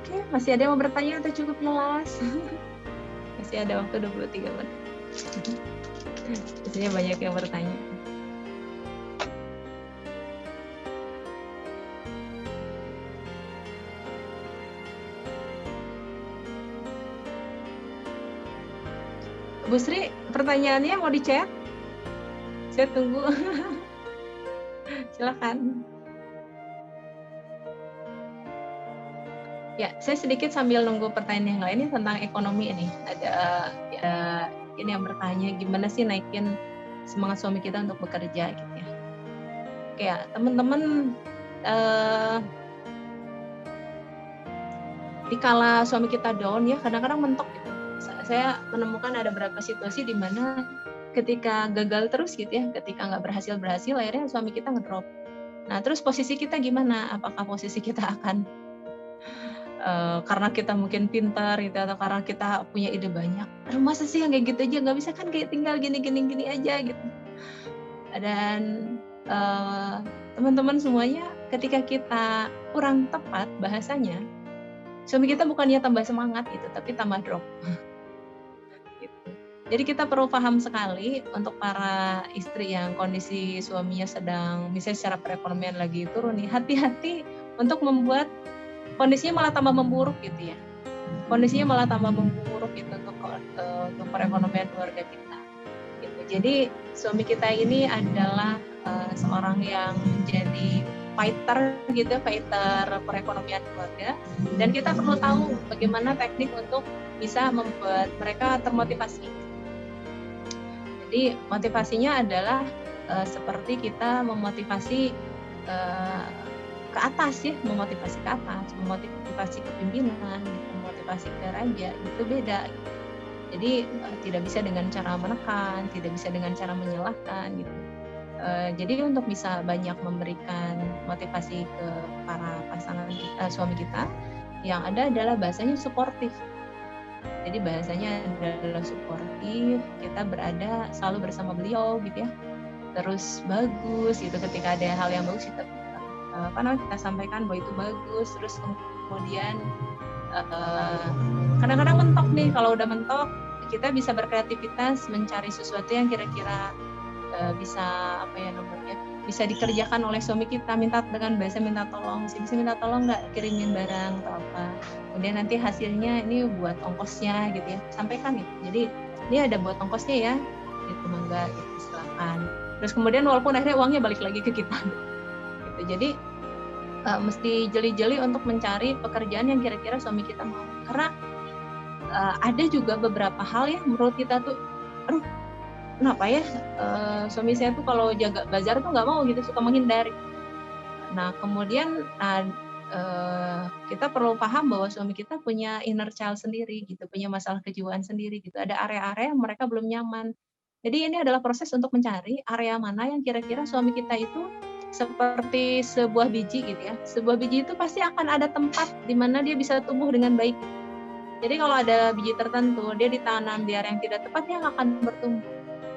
Oke, masih ada yang mau bertanya atau cukup jelas? Masih ada waktu 23 menit. Biasanya banyak yang bertanya. Bu Sri, pertanyaannya mau di chat? Saya tunggu. Silakan. Ya, saya sedikit sambil nunggu pertanyaan yang lainnya tentang ekonomi ini. Ada ini yang bertanya gimana sih naikin semangat suami kita untuk bekerja gitu ya. Oke ya, teman-teman, dikala suami kita down ya kadang-kadang mentok gitu. Saya menemukan ada beberapa situasi di mana ketika gagal terus gitu ya, ketika nggak berhasil akhirnya suami kita ngedrop. Nah terus posisi kita gimana? Apakah posisi kita akan karena kita mungkin pintar gitu atau karena kita punya ide banyak, aduh masa sih yang kayak gitu aja nggak bisa kan, kayak tinggal gini aja gitu. Dan teman-teman semuanya, ketika kita kurang tepat bahasanya, suami kita bukannya tambah semangat gitu, tapi tambah drop. Gitu. Jadi kita perlu paham sekali untuk para istri yang kondisi suaminya sedang, misalnya secara perekonomian lagi turun nih, hati-hati untuk membuat kondisinya malah tambah memburuk gitu ya. Kondisinya malah tambah memburuk gitu untuk perekonomian keluarga kita. Gitu. Jadi suami kita ini adalah seorang yang menjadi fighter gitu, fighter perekonomian keluarga, dan kita perlu tahu bagaimana teknik untuk bisa membuat mereka termotivasi. Jadi motivasinya adalah seperti kita memotivasi ke atas ya, memotivasi ke atas, memotivasi ke pimpinan, memotivasi ke raja, itu beda. Jadi tidak bisa dengan cara menekan, tidak bisa dengan cara menyalahkan gitu. Jadi untuk bisa banyak memberikan motivasi ke para pasangan kita, suami kita, yang ada adalah bahasanya suportif. Jadi bahasanya adalah suportif, kita berada selalu bersama beliau gitu ya. Terus bagus gitu, ketika ada hal yang bagus kita kita sampaikan bahwa itu bagus. Terus kemudian kadang-kadang mentok nih, kalau udah mentok kita bisa berkreativitas mencari sesuatu yang kira-kira bisa bisa dikerjakan oleh suami kita, dengan bahasa minta tolong, bisa minta tolong nggak kirimin barang atau apa, kemudian nanti hasilnya ini buat ongkosnya gitu ya, sampaikan gitu. Jadi ini ada buat ongkosnya ya gitu, mangga gitu, silakan. Terus kemudian walaupun akhirnya uangnya balik lagi ke kita gitu. Jadi mesti jeli-jeli untuk mencari pekerjaan yang kira-kira suami kita mau, karena ada juga beberapa hal yang menurut kita tuh, aduh kenapa ya suami saya tuh kalau jaga bazar tuh nggak mau gitu, suka menghindari. Nah kemudian kita perlu paham bahwa suami kita punya inner child sendiri gitu, punya masalah kejiwaan sendiri gitu, ada area-area yang mereka belum nyaman. Jadi ini adalah proses untuk mencari area mana yang kira-kira suami kita itu seperti sebuah biji gitu ya. Sebuah biji itu pasti akan ada tempat di mana dia bisa tumbuh dengan baik. Jadi kalau ada biji tertentu, dia ditanam di area yang tidak tepat, dia nggak akan bertumbuh.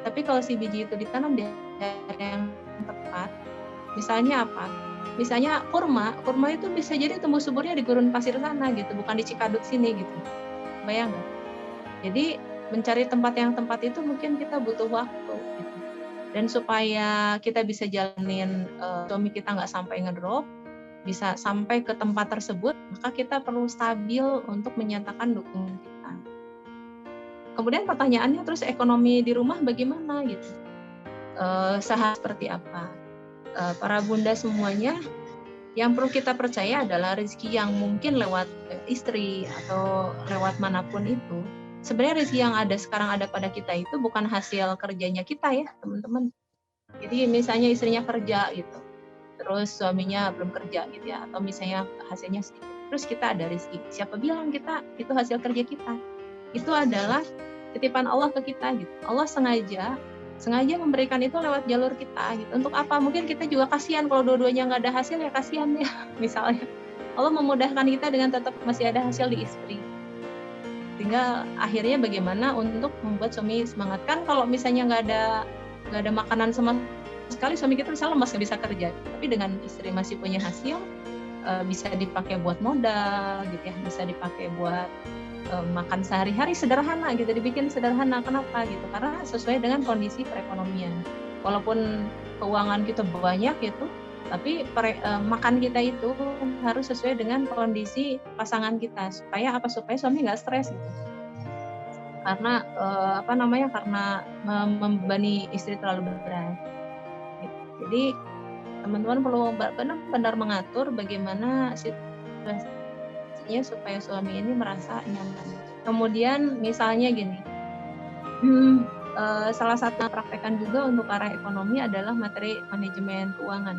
Tapi kalau si biji itu ditanam di area yang tepat, misalnya apa? Misalnya kurma itu bisa jadi tumbuh suburnya di gurun pasir sana gitu, bukan di Cikadut sini gitu. Bayang nggak? Jadi mencari tempat yang tepat itu mungkin kita butuh waktu gitu. Dan supaya kita bisa jalanin suami kita nggak sampai ngedrop, bisa sampai ke tempat tersebut, maka kita perlu stabil untuk menyatakan dukungan kita. Kemudian pertanyaannya, terus ekonomi di rumah bagaimana gitu? Seperti apa? Para bunda semuanya, yang perlu kita percaya adalah rezeki yang mungkin lewat istri atau lewat manapun itu. Sebenarnya rezeki yang ada sekarang ada pada kita itu bukan hasil kerjanya kita ya teman-teman. Jadi misalnya istrinya kerja gitu, terus suaminya belum kerja gitu ya, atau misalnya hasilnya sedikit, terus kita ada rezeki. Siapa bilang kita itu hasil kerja kita? Itu adalah titipan Allah ke kita gitu. Allah sengaja memberikan itu lewat jalur kita gitu. Untuk apa? Mungkin kita juga kasihan kalau dua-duanya nggak ada hasil, ya kasihan ya misalnya. Allah memudahkan kita dengan tetap masih ada hasil di istri. Tinggal akhirnya bagaimana untuk membuat suami semangat. Kan kalau misalnya nggak ada makanan sama sekali, suami kita misalnya lemas nggak bisa kerja, tapi dengan istri masih punya hasil, bisa dipakai buat modal gitu ya, bisa dipakai buat makan sehari-hari sederhana gitu, dibikin sederhana. Kenapa gitu? Karena sesuai dengan kondisi perekonomian. Walaupun keuangan kita banyak gitu, tapi makan kita itu harus sesuai dengan kondisi pasangan kita, supaya suami nggak stres gitu. Karena karena membebani istri terlalu berat. Gitu. Jadi teman-teman perlu benar-benar mengatur bagaimana situasinya supaya suami ini merasa nyaman. Kemudian misalnya gini, salah satu praktekan juga untuk arah ekonomi adalah materi manajemen keuangan.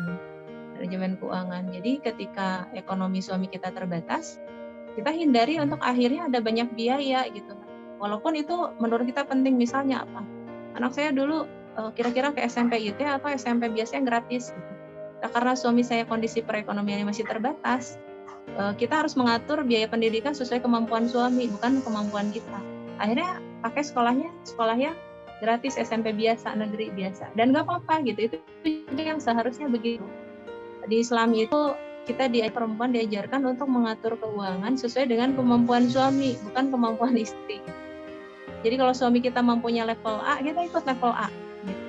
Manajemen keuangan. Jadi ketika ekonomi suami kita terbatas, kita hindari untuk akhirnya ada banyak biaya gitu. Walaupun itu menurut kita penting, misalnya apa? Anak saya dulu kira-kira ke SMP IT atau SMP biasanya gratis gitu. Nah, karena suami saya kondisi perekonomiannya masih terbatas, kita harus mengatur biaya pendidikan sesuai kemampuan suami, bukan kemampuan kita. Akhirnya pakai sekolahnya gratis, SMP biasa, negeri biasa, dan nggak apa-apa gitu. Itu yang seharusnya begitu. Di Islam itu kita perempuan diajarkan untuk mengatur keuangan sesuai dengan kemampuan suami, bukan kemampuan istri. Jadi kalau suami kita mampunya level A, kita ikut level A. Gitu.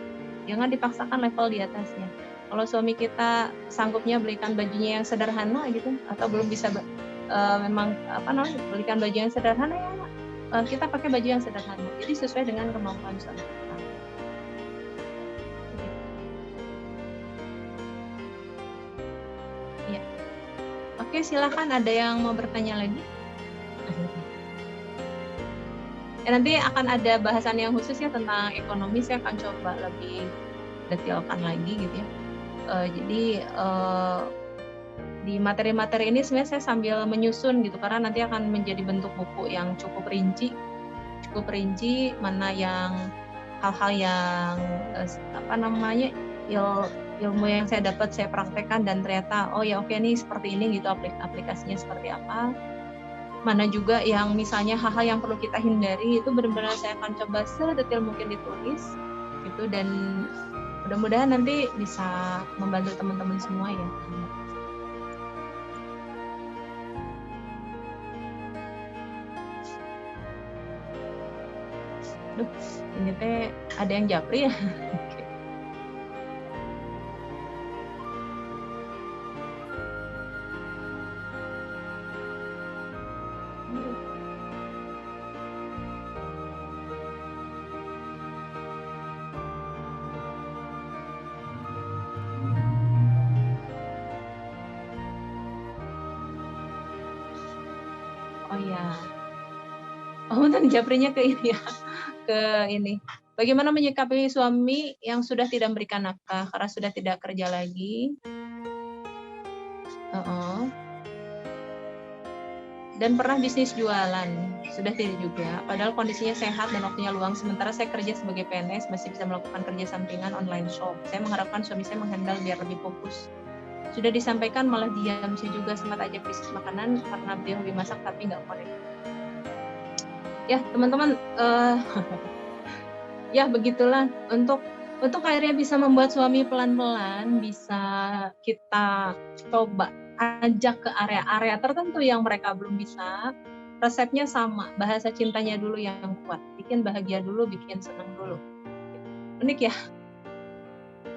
Jangan dipaksakan level di atasnya. Kalau suami kita sanggupnya belikan bajunya yang sederhana gitu, atau belum bisa memang belikan baju yang sederhana, ya kita pakai baju yang sederhana. Jadi sesuai dengan kemampuan suami kita. Ya. Oke, silakan, ada yang mau bertanya lagi? Nanti akan ada bahasan yang khusus ya tentang ekonomi, saya akan coba lebih detailkan lagi gitu ya. Jadi di materi-materi ini sebenarnya saya sambil menyusun gitu, karena nanti akan menjadi bentuk buku yang cukup rinci, mana yang hal-hal yang ilmu yang saya dapat saya praktekkan dan ternyata nih seperti ini gitu, aplikasinya seperti apa. Mana juga yang misalnya hal-hal yang perlu kita hindari, itu benar-benar saya akan coba sedetail mungkin ditulis gitu, dan mudah-mudahan nanti bisa membantu teman-teman semua ya. Ini teh ada yang japri ya. Dan japrinya ke ini ya, bagaimana menyikapi suami yang sudah tidak memberikan nafkah karena sudah tidak kerja lagi, dan pernah bisnis jualan, sudah tidak juga, padahal kondisinya sehat dan waktunya luang, sementara saya kerja sebagai PNS, masih bisa melakukan kerja sampingan online shop. Saya mengharapkan suami saya menghandle biar lebih fokus. Sudah disampaikan malah diam. Saya juga sempat ajak bisnis makanan karena beliau hobi masak tapi nggak connect. Ya teman-teman, ya begitulah, untuk akhirnya bisa membuat suami pelan-pelan bisa kita coba ajak ke area-area tertentu yang mereka belum bisa. Resepnya sama, bahasa cintanya dulu yang kuat, bikin bahagia dulu, bikin senang dulu. Unik ya,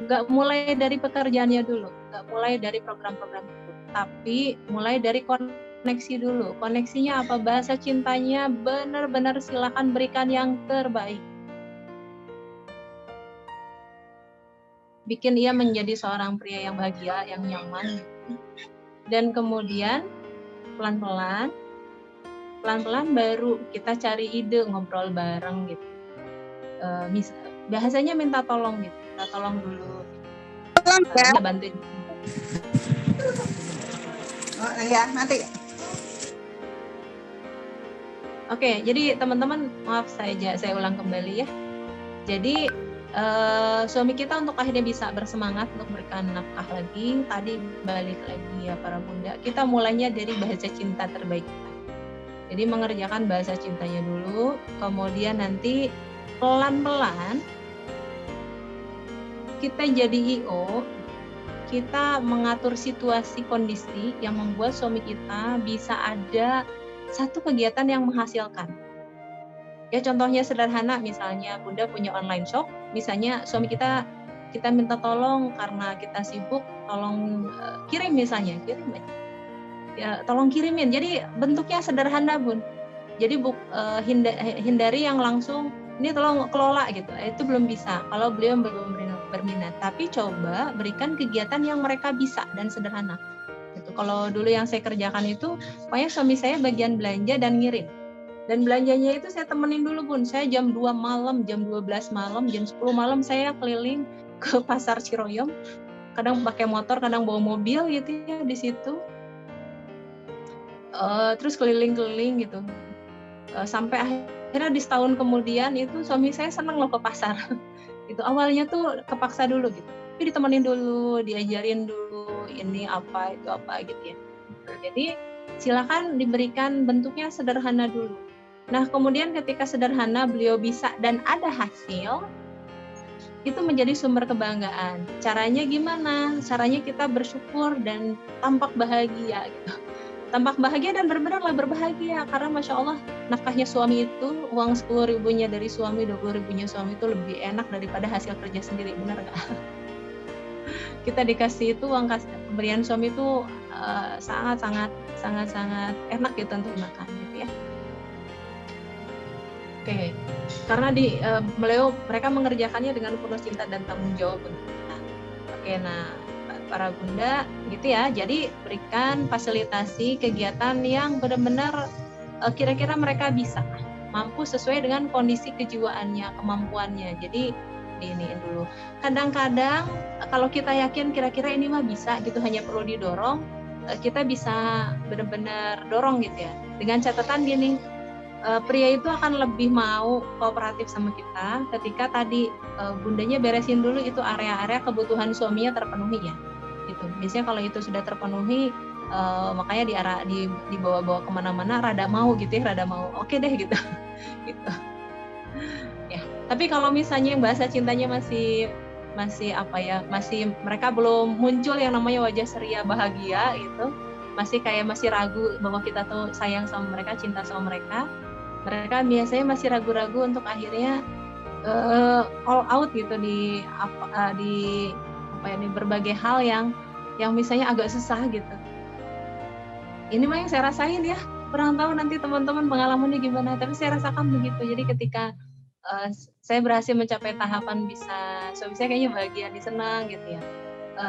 nggak mulai dari pekerjaannya dulu, nggak mulai dari program-program itu, tapi mulai dari koneksi dulu. Koneksinya apa? Bahasa cintanya benar-benar silakan berikan yang terbaik. Bikin ia menjadi seorang pria yang bahagia, yang nyaman. Dan kemudian pelan-pelan baru kita cari ide, ngobrol bareng gitu. Bahasanya minta tolong gitu. Minta tolong dulu. Dia bantuin. Ya, nanti. Oke, jadi teman-teman, maaf saya ulang kembali ya. Jadi suami kita untuk akhirnya bisa bersemangat untuk memberikan nafkah lagi, tadi balik lagi ya para bunda, kita mulainya dari bahasa cinta terbaik kita. Jadi mengerjakan bahasa cintanya dulu, kemudian nanti pelan-pelan kita jadi IO, kita mengatur situasi kondisi yang membuat suami kita bisa ada satu kegiatan yang menghasilkan. Ya contohnya sederhana, misalnya bunda punya online shop, misalnya suami kita minta tolong karena kita sibuk, tolong kirim misalnya, ya tolong kirimin. Jadi bentuknya sederhana bun. Jadi hindari yang langsung ini tolong kelola gitu, itu belum bisa kalau beliau belum memberi nafkah. berminat. Tapi coba berikan kegiatan yang mereka bisa dan sederhana. Gitu. Kalau dulu yang saya kerjakan itu, pokoknya suami saya bagian belanja dan ngirim. Dan belanjanya itu saya temenin dulu Bun. Saya jam 2 malam, jam 12 malam, jam 10 malam saya keliling ke pasar Ciroyom. Kadang pakai motor, kadang bawa mobil gitu ya di situ. Terus keliling-keliling gitu. Sampai akhirnya di setahun kemudian itu suami saya senang loh ke pasar. Itu awalnya tuh kepaksa dulu gitu. Tapi ditemenin dulu, diajarin dulu ini apa, itu apa gitu ya. Jadi silakan diberikan bentuknya sederhana dulu. Nah, kemudian ketika sederhana beliau bisa dan ada hasil, itu menjadi sumber kebanggaan. Caranya gimana? Caranya kita bersyukur dan tampak bahagia gitu. Tampak bahagia dan benar-benarlah berbahagia karena Masya Allah nafkahnya suami itu, uang 10 ribunya dari suami, 20 ribunya suami itu lebih enak daripada hasil kerja sendiri, benar nggak? Kita dikasih itu uang pemberian suami itu sangat-sangat enak gitu untuk makan gitu ya. Oke, karena mereka mengerjakannya dengan penuh cinta dan tanggung jawab untuk kita. Oke, nah para bunda gitu ya, jadi berikan fasilitasi kegiatan yang benar-benar kira-kira mereka bisa mampu sesuai dengan kondisi kejiwaannya, kemampuannya. Jadi diiniin dulu. Kadang-kadang kalau kita yakin kira-kira ini mah bisa gitu, hanya perlu didorong, kita bisa benar-benar dorong gitu ya. Dengan catatan gini, pria itu akan lebih mau kooperatif sama kita ketika tadi bundanya beresin dulu itu area-area kebutuhan suaminya terpenuhi ya. Gitu. Biasanya kalau itu sudah terpenuhi, makanya dibawa-bawa kemana-mana, rada mau gitu ya, rada mau. Oke deh gitu. Gitu. Ya. Tapi kalau misalnya yang bahasa cintanya masih apa ya, masih mereka belum muncul yang namanya wajah ceria bahagia itu, masih ragu bahwa kita tuh sayang sama mereka, cinta sama mereka. Mereka biasanya masih ragu-ragu untuk akhirnya all out gitu di berbagai hal yang misalnya agak susah gitu. Ini mah yang saya rasain ya, kurang tahu nanti teman-teman pengalamannya gimana, tapi saya rasakan begitu. Jadi ketika saya berhasil mencapai tahapan bisa, suami saya kayaknya bahagia, senang gitu ya.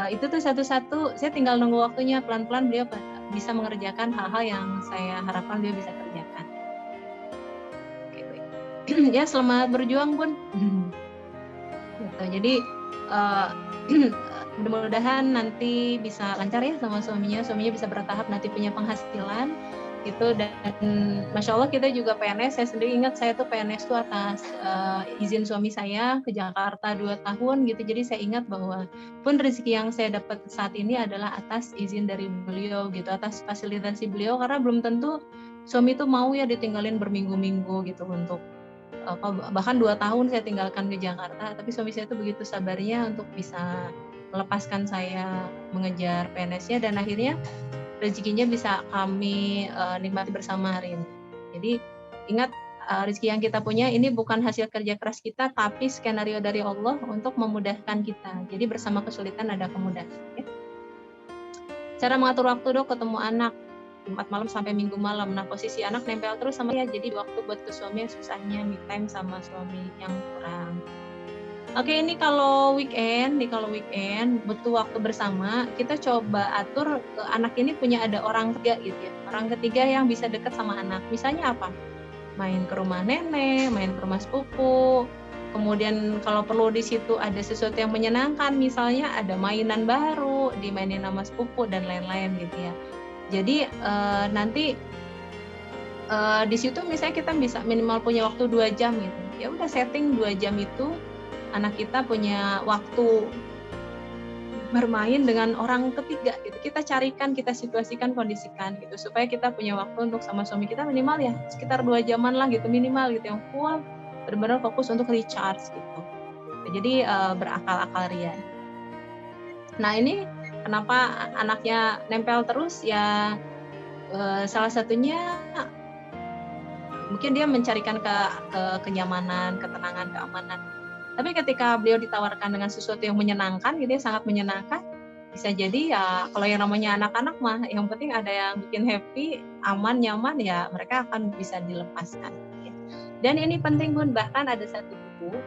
Itu tuh satu-satu, saya tinggal nunggu waktunya, pelan-pelan beliau bisa mengerjakan hal-hal yang saya harapkan dia bisa kerjakan. Ya, selamat berjuang Bun. Gitu. Jadi mudah-mudahan nanti bisa lancar ya sama suaminya bisa bertahap nanti punya penghasilan gitu. Dan Masya Allah kita juga PNS, saya sendiri ingat saya tuh PNS tuh atas izin suami saya ke Jakarta 2 tahun gitu. Jadi saya ingat bahwa pun rezeki yang saya dapat saat ini adalah atas izin dari beliau gitu, atas fasilitasi beliau, karena belum tentu suami itu mau ya ditinggalin berminggu-minggu gitu untuk bahkan 2 tahun saya tinggalkan ke Jakarta, tapi suami saya itu begitu sabarnya untuk bisa melepaskan saya mengejar PNS-nya, dan akhirnya rezekinya bisa kami nikmati bersama hari ini. Jadi ingat, rezeki yang kita punya ini bukan hasil kerja keras kita, tapi skenario dari Allah untuk memudahkan kita. Jadi bersama kesulitan ada kemudahan. Ya. Cara mengatur waktu Dok, ketemu anak Jumat malam sampai Minggu malam. Nah, posisi anak nempel terus sama ya, jadi waktu buat ke suami susahnya, me time sama suami yang kurang. Oke, ini kalau weekend butuh waktu bersama, kita coba atur anak ini ada orang ketiga gitu ya. Orang ketiga yang bisa dekat sama anak. Misalnya apa? Main ke rumah nenek, main ke rumah sepupu. Kemudian kalau perlu di situ ada sesuatu yang menyenangkan, misalnya ada mainan baru, dimainin sama sepupu dan lain-lain gitu ya. Jadi nanti di situ misalnya kita bisa minimal punya waktu 2 jam gitu. Ya udah setting 2 jam itu anak kita punya waktu bermain dengan orang ketiga gitu. Kita carikan, kita situasikan, kondisikan gitu supaya kita punya waktu untuk sama suami kita minimal ya sekitar 2 jaman lah gitu, minimal gitu, yang full benar-benar fokus untuk recharge gitu. Jadi berakal-akal ria. Nah, ini kenapa anaknya nempel terus ya, salah satunya mungkin dia mencarikan kenyamanan, ketenangan, keamanan. Tapi ketika beliau ditawarkan dengan sesuatu yang menyenangkan gitu ya, sangat menyenangkan, bisa jadi ya kalau yang namanya anak-anak mah yang penting ada yang bikin happy, aman, nyaman, ya mereka akan bisa dilepaskan. Dan ini penting Bun, bahkan ada satu buku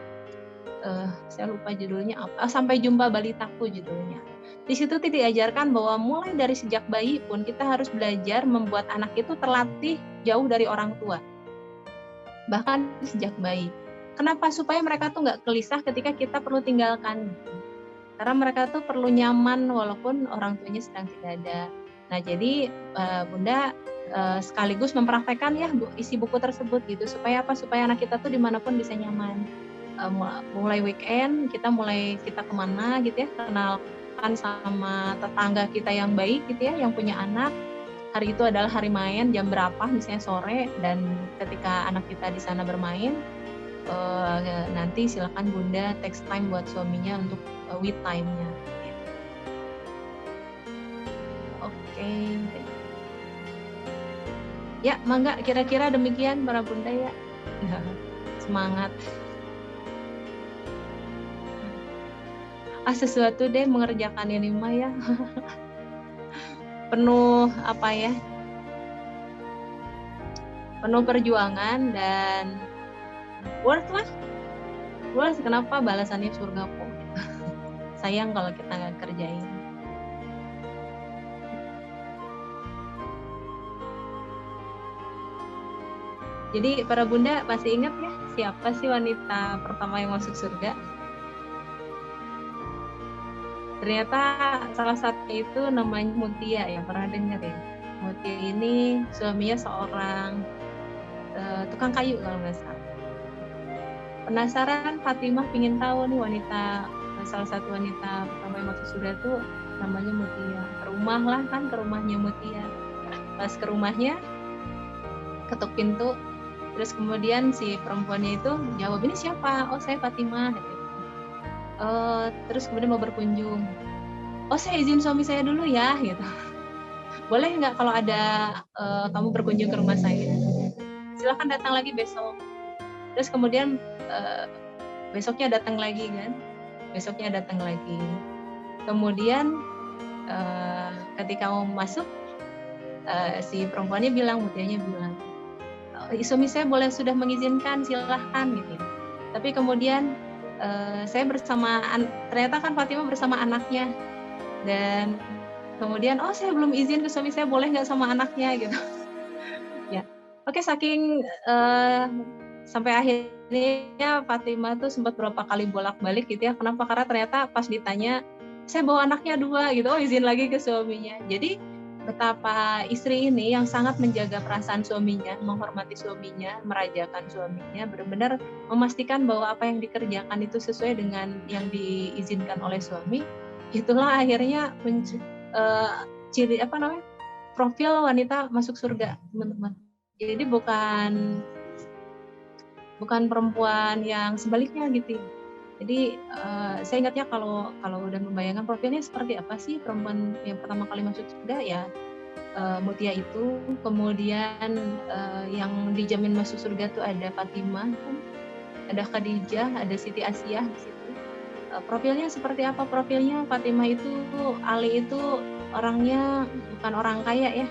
saya lupa judulnya apa, Sampai Jumpa Balitaku judulnya. Di situ diajarkan bahwa mulai dari sejak bayi pun kita harus belajar membuat anak itu terlatih jauh dari orang tua, bahkan sejak bayi. Kenapa? Supaya mereka tuh nggak gelisah ketika kita perlu tinggalkan. Karena mereka tuh perlu nyaman walaupun orang tuanya sedang tidak ada. Nah, jadi Bunda sekaligus mempraktekkan ya isi buku tersebut gitu, supaya apa? Supaya anak kita tuh dimanapun bisa nyaman. Mulai weekend kita kemana gitu ya, kenalkan sama tetangga kita yang baik gitu ya, yang punya anak. Hari itu adalah hari main, jam berapa misalnya sore, dan ketika anak kita di sana bermain, nanti silakan Bunda text time buat suaminya untuk with time-nya. Oke. Ya, mangga, kira-kira demikian para Bunda ya. Semangat. Sesuatu deh mengerjakan ini mah ya. Penuh apa ya? Penuh perjuangan dan worth lah. Worth, kenapa? Balasannya surga kok. Sayang kalau kita nggak kerjain. Jadi para Bunda masih ingat ya siapa sih wanita pertama yang masuk surga? Ternyata salah satunya itu namanya Mutia ya, pernah dengar ya? Mutia ini suaminya seorang tukang kayu kalau nggak salah. Penasaran Fatimah pingin tahu nih salah satu wanita pertama yang masuk surga itu namanya Mutia. Ke rumahnya Mutia. Pas ke rumahnya, ketuk pintu, terus kemudian si perempuannya itu jawab, ini siapa? Oh, saya Fatimah. Terus kemudian mau berkunjung. Oh, saya izin suami saya dulu ya, gitu. Boleh nggak kalau ada kamu berkunjung ke rumah saya? Silakan datang lagi besok. Terus kemudian besoknya datang lagi kan? Besoknya datang lagi. Kemudian ketika mau masuk, si perempuannya Mutianya bilang, suami saya boleh sudah mengizinkan, silahkan gitu. Tapi kemudian saya ternyata kan Fatimah bersama anaknya, dan kemudian saya belum izin ke suami saya, boleh nggak sama anaknya gitu. Ya, oke, saking sampai akhirnya Fatimah tuh sempat berapa kali bolak-balik gitu ya. Kenapa? Karena ternyata pas ditanya, saya bawa anaknya 2 gitu, izin lagi ke suaminya. Jadi betapa istri ini yang sangat menjaga perasaan suaminya, menghormati suaminya, merajakan suaminya, benar-benar memastikan bahwa apa yang dikerjakan itu sesuai dengan yang diizinkan oleh suami. Itulah akhirnya profil wanita masuk surga, teman-teman. Jadi bukan perempuan yang sebaliknya gitu. Jadi saya ingatnya kalau udah membayangkan profilnya seperti apa sih perempuan yang pertama kali masuk surga ya, Mutia itu. Kemudian yang dijamin masuk surga tuh ada Fatimah, ada Khadijah, ada Siti Asiyah di situ. Profilnya seperti apa? Profilnya Fatimah itu, Ali itu orangnya bukan orang kaya ya,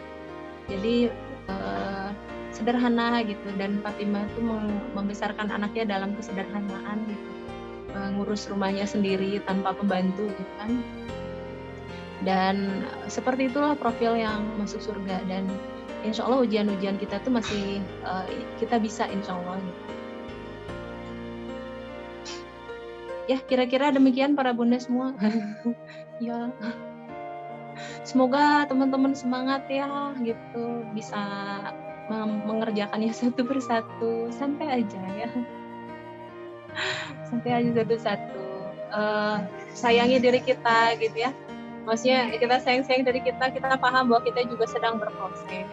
jadi sederhana gitu, dan Fatimah itu membesarkan anaknya dalam kesederhanaan gitu, ngurus rumahnya sendiri tanpa pembantu gitu kan. Dan seperti itulah profil yang masuk surga, dan insya Allah ujian-ujian kita tuh masih kita bisa, insya Allah gitu. Ya, kira-kira demikian para Bunda semua. Ya, semoga teman-teman semangat ya gitu, bisa mengerjakannya satu persatu, santai aja ya, santai aja satu-satu. Sayangi diri kita gitu ya, maksudnya kita sayang diri kita paham bahwa kita juga sedang berproses.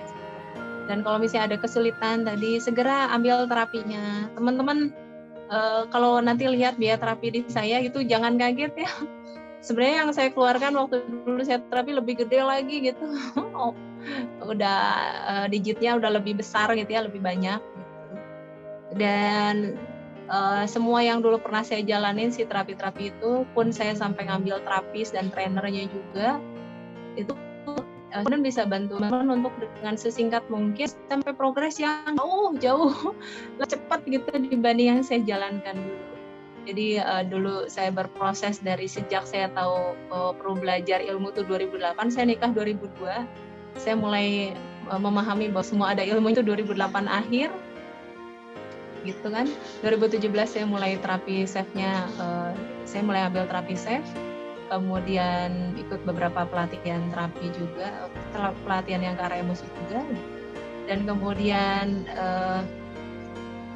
Dan kalau misalnya ada kesulitan tadi, segera ambil terapinya. Teman-teman kalau nanti lihat biaya terapi di saya itu jangan kaget ya. Sebenarnya yang saya keluarkan waktu dulu saya terapi lebih gede lagi gitu. Udah digitnya udah lebih besar gitu ya, lebih banyak gitu. Dan semua yang dulu pernah saya jalanin si terapi-terapi itu pun saya sampai ngambil terapis dan trainernya juga, itu kemudian bisa bantu teman-teman untuk dengan sesingkat mungkin sampai progres yang jauh cepat gitu dibanding yang saya jalankan dulu. Jadi dulu saya berproses dari sejak saya tahu perlu belajar ilmu itu 2008, saya nikah 2002. Saya mulai memahami bahwa semua ada ilmu itu 2008 akhir, gitu kan. 2017 saya mulai terapi SAFE-nya, saya mulai ambil terapi SAFE, kemudian ikut beberapa pelatihan terapi juga, pelatihan yang ke arah emosi juga, dan kemudian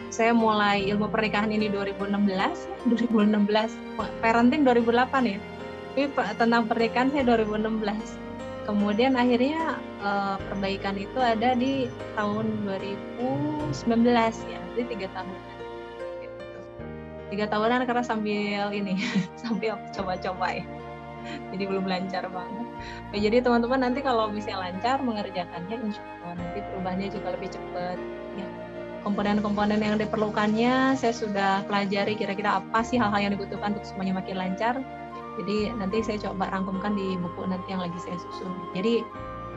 saya mulai ilmu pernikahan ini 2016, parenting 2008 ya. Tapi tentang pernikahan saya 2016. Kemudian akhirnya perbaikan itu ada di tahun 2019 ya, jadi 3 tahun. Gitu. 3 tahunan karena sambil ini, sambil coba-coba ya. Jadi belum lancar banget. Nah, jadi teman-teman nanti kalau bisa lancar mengerjakannya, insya Allah nanti perubahannya juga lebih cepat. Ya. Komponen-komponen yang diperlukannya saya sudah pelajari kira-kira apa sih hal-hal yang dibutuhkan untuk semuanya makin lancar. Jadi nanti saya coba rangkumkan di buku nanti yang lagi saya susun. Jadi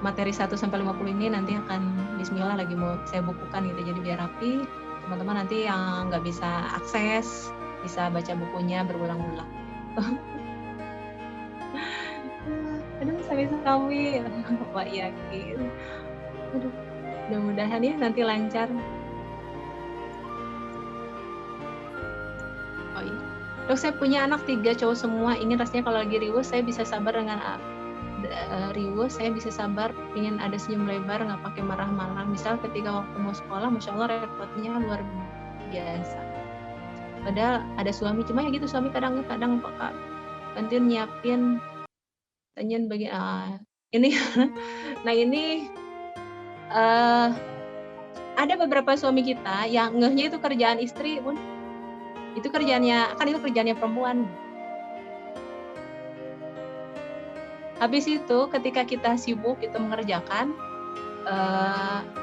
materi 1-50 ini nanti akan bismillah lagi mau saya bukukan gitu. Jadi biar rapi, teman-teman nanti yang nggak bisa akses bisa baca bukunya berulang-ulang. Aduh, sami-sami, Pak yakin. Aduh, mudah-mudahan ya nanti lancar. Oh iya. Dok, saya punya anak 3 cowok semua. Ingin rasanya kalau lagi riuh saya bisa sabar dengan riuh, saya bisa sabar. Ingin ada senyum lebar, nggak pakai marah-marah. Misal ketika waktu mau sekolah, masya Allah repotnya luar biasa. Padahal ada suami, cuma ya gitu suami kadang-kadang peka. Bantuin nyiapin, tanyain bagi ini. Nah ini ada beberapa suami kita yang ngehnya itu kerjaan istri pun. Itu kerjaannya, kan itu kerjaannya perempuan. Habis itu ketika kita sibuk kita mengerjakan,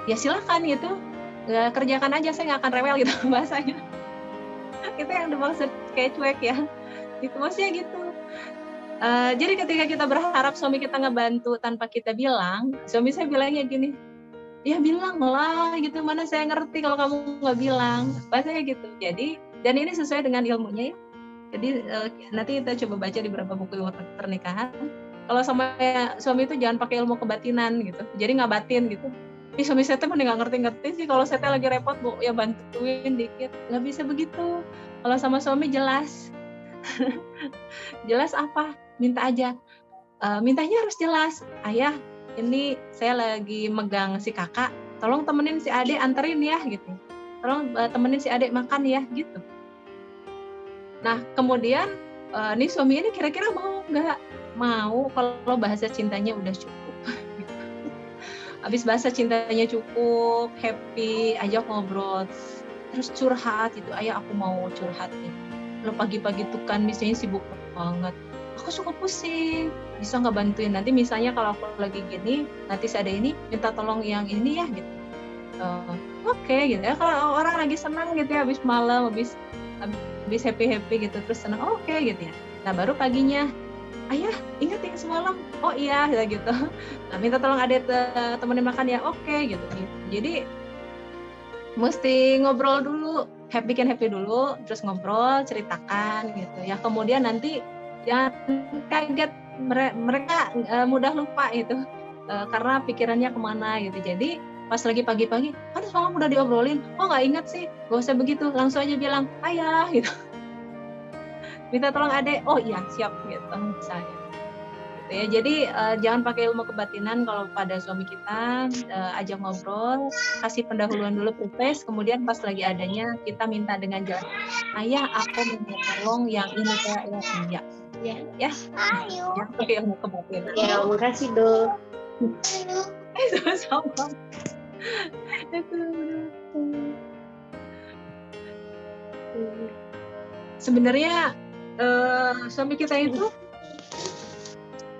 ya silakan gitu, kerjakan aja, saya nggak akan rewel gitu bahasanya. Itu yang dimaksud kayak cuek ya, itu maksudnya gitu. Jadi ketika kita berharap suami kita ngebantu tanpa kita bilang, suami saya bilangnya gini, ya bilang lah gitu, mana saya ngerti kalau kamu nggak bilang, bahasanya gitu. Jadi dan ini sesuai dengan ilmunya ya. Jadi nanti kita coba baca di beberapa buku ilmu pernikahan. Kalau sama suami itu jangan pakai ilmu kebatinan gitu. Jadi nggak batin gitu. Ih, suami saya tuh nggak ngerti-ngerti sih. Kalau saya lagi repot, Bu, ya bantuin dikit. Nggak bisa begitu. Kalau sama suami jelas. Jelas apa? Minta aja. Mintanya harus jelas. Ayah, ini saya lagi megang si kakak. Tolong temenin si adek anterin ya gitu. Tolong temenin si adek makan ya gitu. Nah kemudian nih suami ini kira-kira mau nggak? Mau kalau bahasa cintanya udah cukup. Gitu. Habis bahasa cintanya cukup, happy, ajak ngobrol, terus curhat gitu. Ayah aku mau curhat nih. Kalau pagi-pagi tuh kan misalnya sibuk banget. Aku suka pusing, bisa nggak bantuin? Nanti misalnya kalau aku lagi gini, nanti ada ini, minta tolong yang ini ya gitu. Oke, gitu ya. Kalau orang lagi senang gitu ya, habis malam, habis happy gitu, terus senang, oke, gitu ya. Nah baru paginya, ayah ingat yang semalam, oh iya gitu. Nah, minta tolong adek temenin makan ya, oke gitu. Jadi mesti ngobrol dulu, bikin happy dulu, terus ngobrol, ceritakan gitu ya. Kemudian nanti jangan kaget, mereka mudah lupa itu karena pikirannya kemana gitu. Jadi pas lagi pagi-pagi, kan semalam udah diobrolin, oh nggak ingat sih, gak usah begitu, langsung aja bilang ayah gitu. Minta tolong adek, oh iya siap gitu misalnya. Gitu ya. Jadi jangan pakai ilmu kebatinan kalau pada suami kita, ajak ngobrol, kasih pendahuluan dulu preface, kemudian pas lagi adanya kita minta dengan jelas, ayah aku minta tolong yang ini kayak iya. Ya, jangan pakai ilmu kebatinan. Ya, makasih dok. Sama-sama. Sebenarnya suami kita itu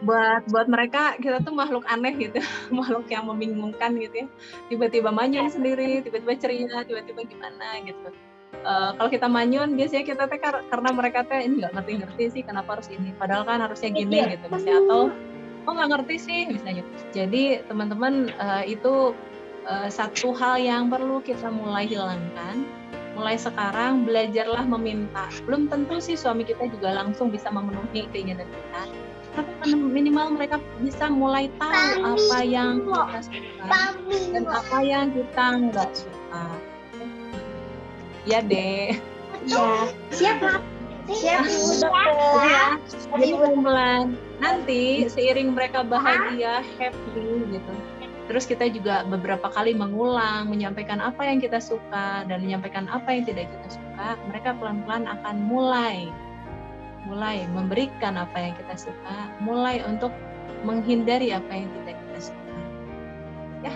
buat mereka kita tuh makhluk aneh gitu, makhluk yang membingungkan gitu ya. Tiba-tiba manyun sendiri, tiba-tiba ceria, tiba-tiba gimana gitu. Kalau kita manyun biasanya kita teh karena mereka teh ini nggak ngerti-ngerti sih kenapa harus ini, padahal kan harusnya gini gitu misalnya, atau oh nggak ngerti sih misalnya. Jadi teman-teman itu satu hal yang perlu kita mulai hilangkan mulai sekarang belajarlah meminta. Belum tentu sih suami kita juga langsung bisa memenuhi keinginan kita, tapi minimal mereka bisa mulai tahu apa yang kita suka dan apa yang kita nggak suka. Ya deh. Ya, siap Bu Dokter. Ya, jadi pelan-pelan. Nanti seiring mereka bahagia, happy gitu. Terus kita juga beberapa kali mengulang, menyampaikan apa yang kita suka dan menyampaikan apa yang tidak kita suka. Mereka pelan-pelan akan mulai memberikan apa yang kita suka, mulai untuk menghindari apa yang tidak kita suka. Ya,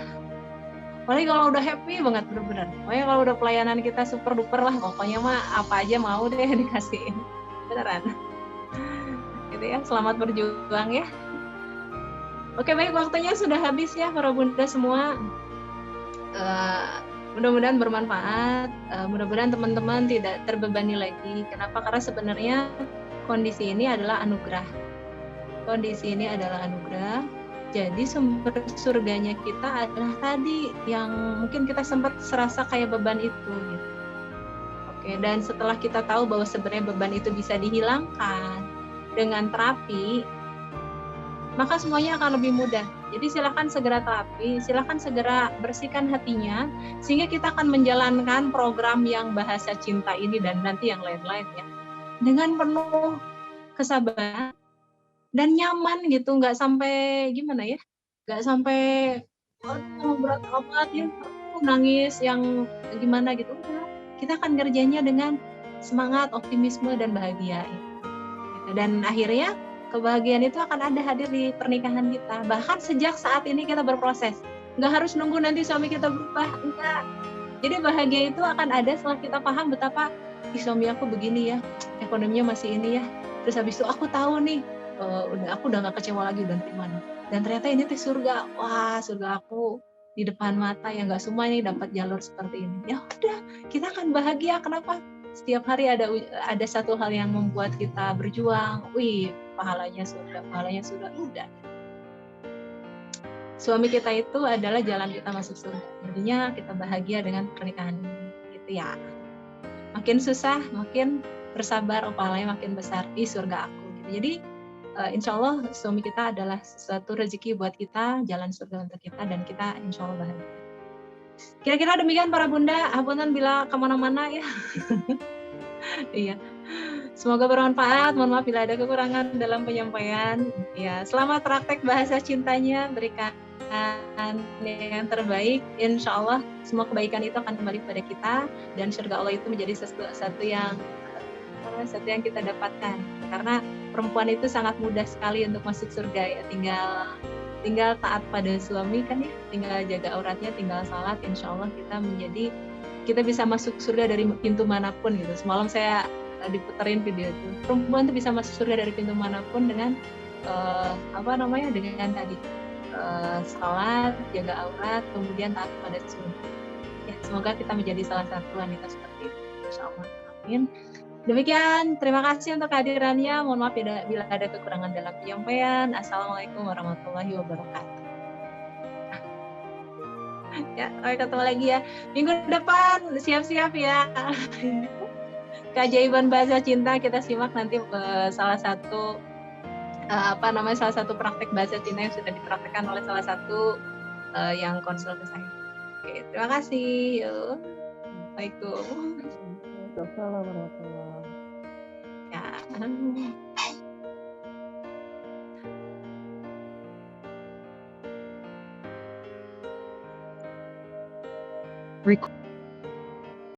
apalagi kalau udah happy banget bener-bener. Pokoknya kalau udah pelayanan kita super duper lah, pokoknya mah apa aja mau deh dikasihin. Beneran. Gitu ya, selamat berjuang ya. Oke, baik, waktunya sudah habis ya para bunda semua. Mudah-mudahan bermanfaat. Mudah-mudahan teman-teman tidak terbebani lagi. Kenapa? Karena sebenarnya kondisi ini adalah anugerah. Jadi sumber surganya kita adalah tadi yang mungkin kita sempat serasa kayak beban itu. Gitu. Oke, dan setelah kita tahu bahwa sebenarnya beban itu bisa dihilangkan dengan terapi, maka semuanya akan lebih mudah. Jadi silakan segera terapi, silakan segera bersihkan hatinya, sehingga kita akan menjalankan program yang bahasa cinta ini dan nanti yang lain-lain ya, dengan penuh kesabaran dan nyaman gitu, nggak sampai gimana ya, nggak sampai berat amat ya, nangis yang gimana gitu. Kita akan ngerjainnya dengan semangat, optimisme dan bahagia. Dan akhirnya kebahagiaan itu akan ada hadir di pernikahan kita. Bahkan sejak saat ini kita berproses. Nggak harus nunggu nanti suami kita berubah. Enggak. Jadi bahagia itu akan ada setelah kita paham betapa suami aku begini ya, ekonominya masih ini ya. Terus habis itu aku tahu nih, aku udah nggak kecewa lagi, udah terima nih. Dan ternyata ini tuh surga. Wah, surga aku di depan mata yang nggak semua ini dapat jalur seperti ini. Ya udah, kita akan bahagia. Kenapa? Setiap hari ada satu hal yang membuat kita berjuang. Wih, pahalanya sudah udah. Suami kita itu adalah jalan kita masuk surga. Jadinya kita bahagia dengan pernikahan ini, gitu ya. Makin susah, makin bersabar, pahalanya makin besar di surga aku. Gitu. Jadi insya Allah suami kita adalah suatu rezeki buat kita, jalan surga untuk kita, dan kita insya Allah bahagia. Kira-kira demikian para bunda, hapunten bila kemana-mana ya. Iya. Semoga bermanfaat. Mohon maaf bila ada kekurangan dalam penyampaian. Ya, selamat praktek bahasa cintanya, berikan yang terbaik. Insya Allah semua kebaikan itu akan kembali kepada kita dan surga Allah itu menjadi sesuatu yang kita dapatkan. Karena perempuan itu sangat mudah sekali untuk masuk surga ya. Tinggal taat pada suami kan ya, tinggal jaga auratnya, tinggal salat, insya Allah kita bisa masuk surga dari pintu manapun gitu. Semalam saya diputerin video itu, perempuan tuh bisa masuk surga dari pintu manapun dengan dengan tadi salat, jaga aurat, kemudian taat pada suami. Ya, semoga kita menjadi salah satu wanita seperti itu, insya Allah. Amin. Demikian, terima kasih untuk kehadirannya. Mohon maaf bila ada kekurangan dalam penyampaian. Assalamualaikum warahmatullahi wabarakatuh. Ya, sampai ketemu lagi ya. Minggu depan siap-siap ya. Keajaiban bahasa cinta kita simak nanti salah satu praktek bahasa cinta yang sudah dipraktekkan oleh salah satu yang konsul ke saya. Oke, terima kasih. Assalamualaikum. Assalamualaikum. Ya.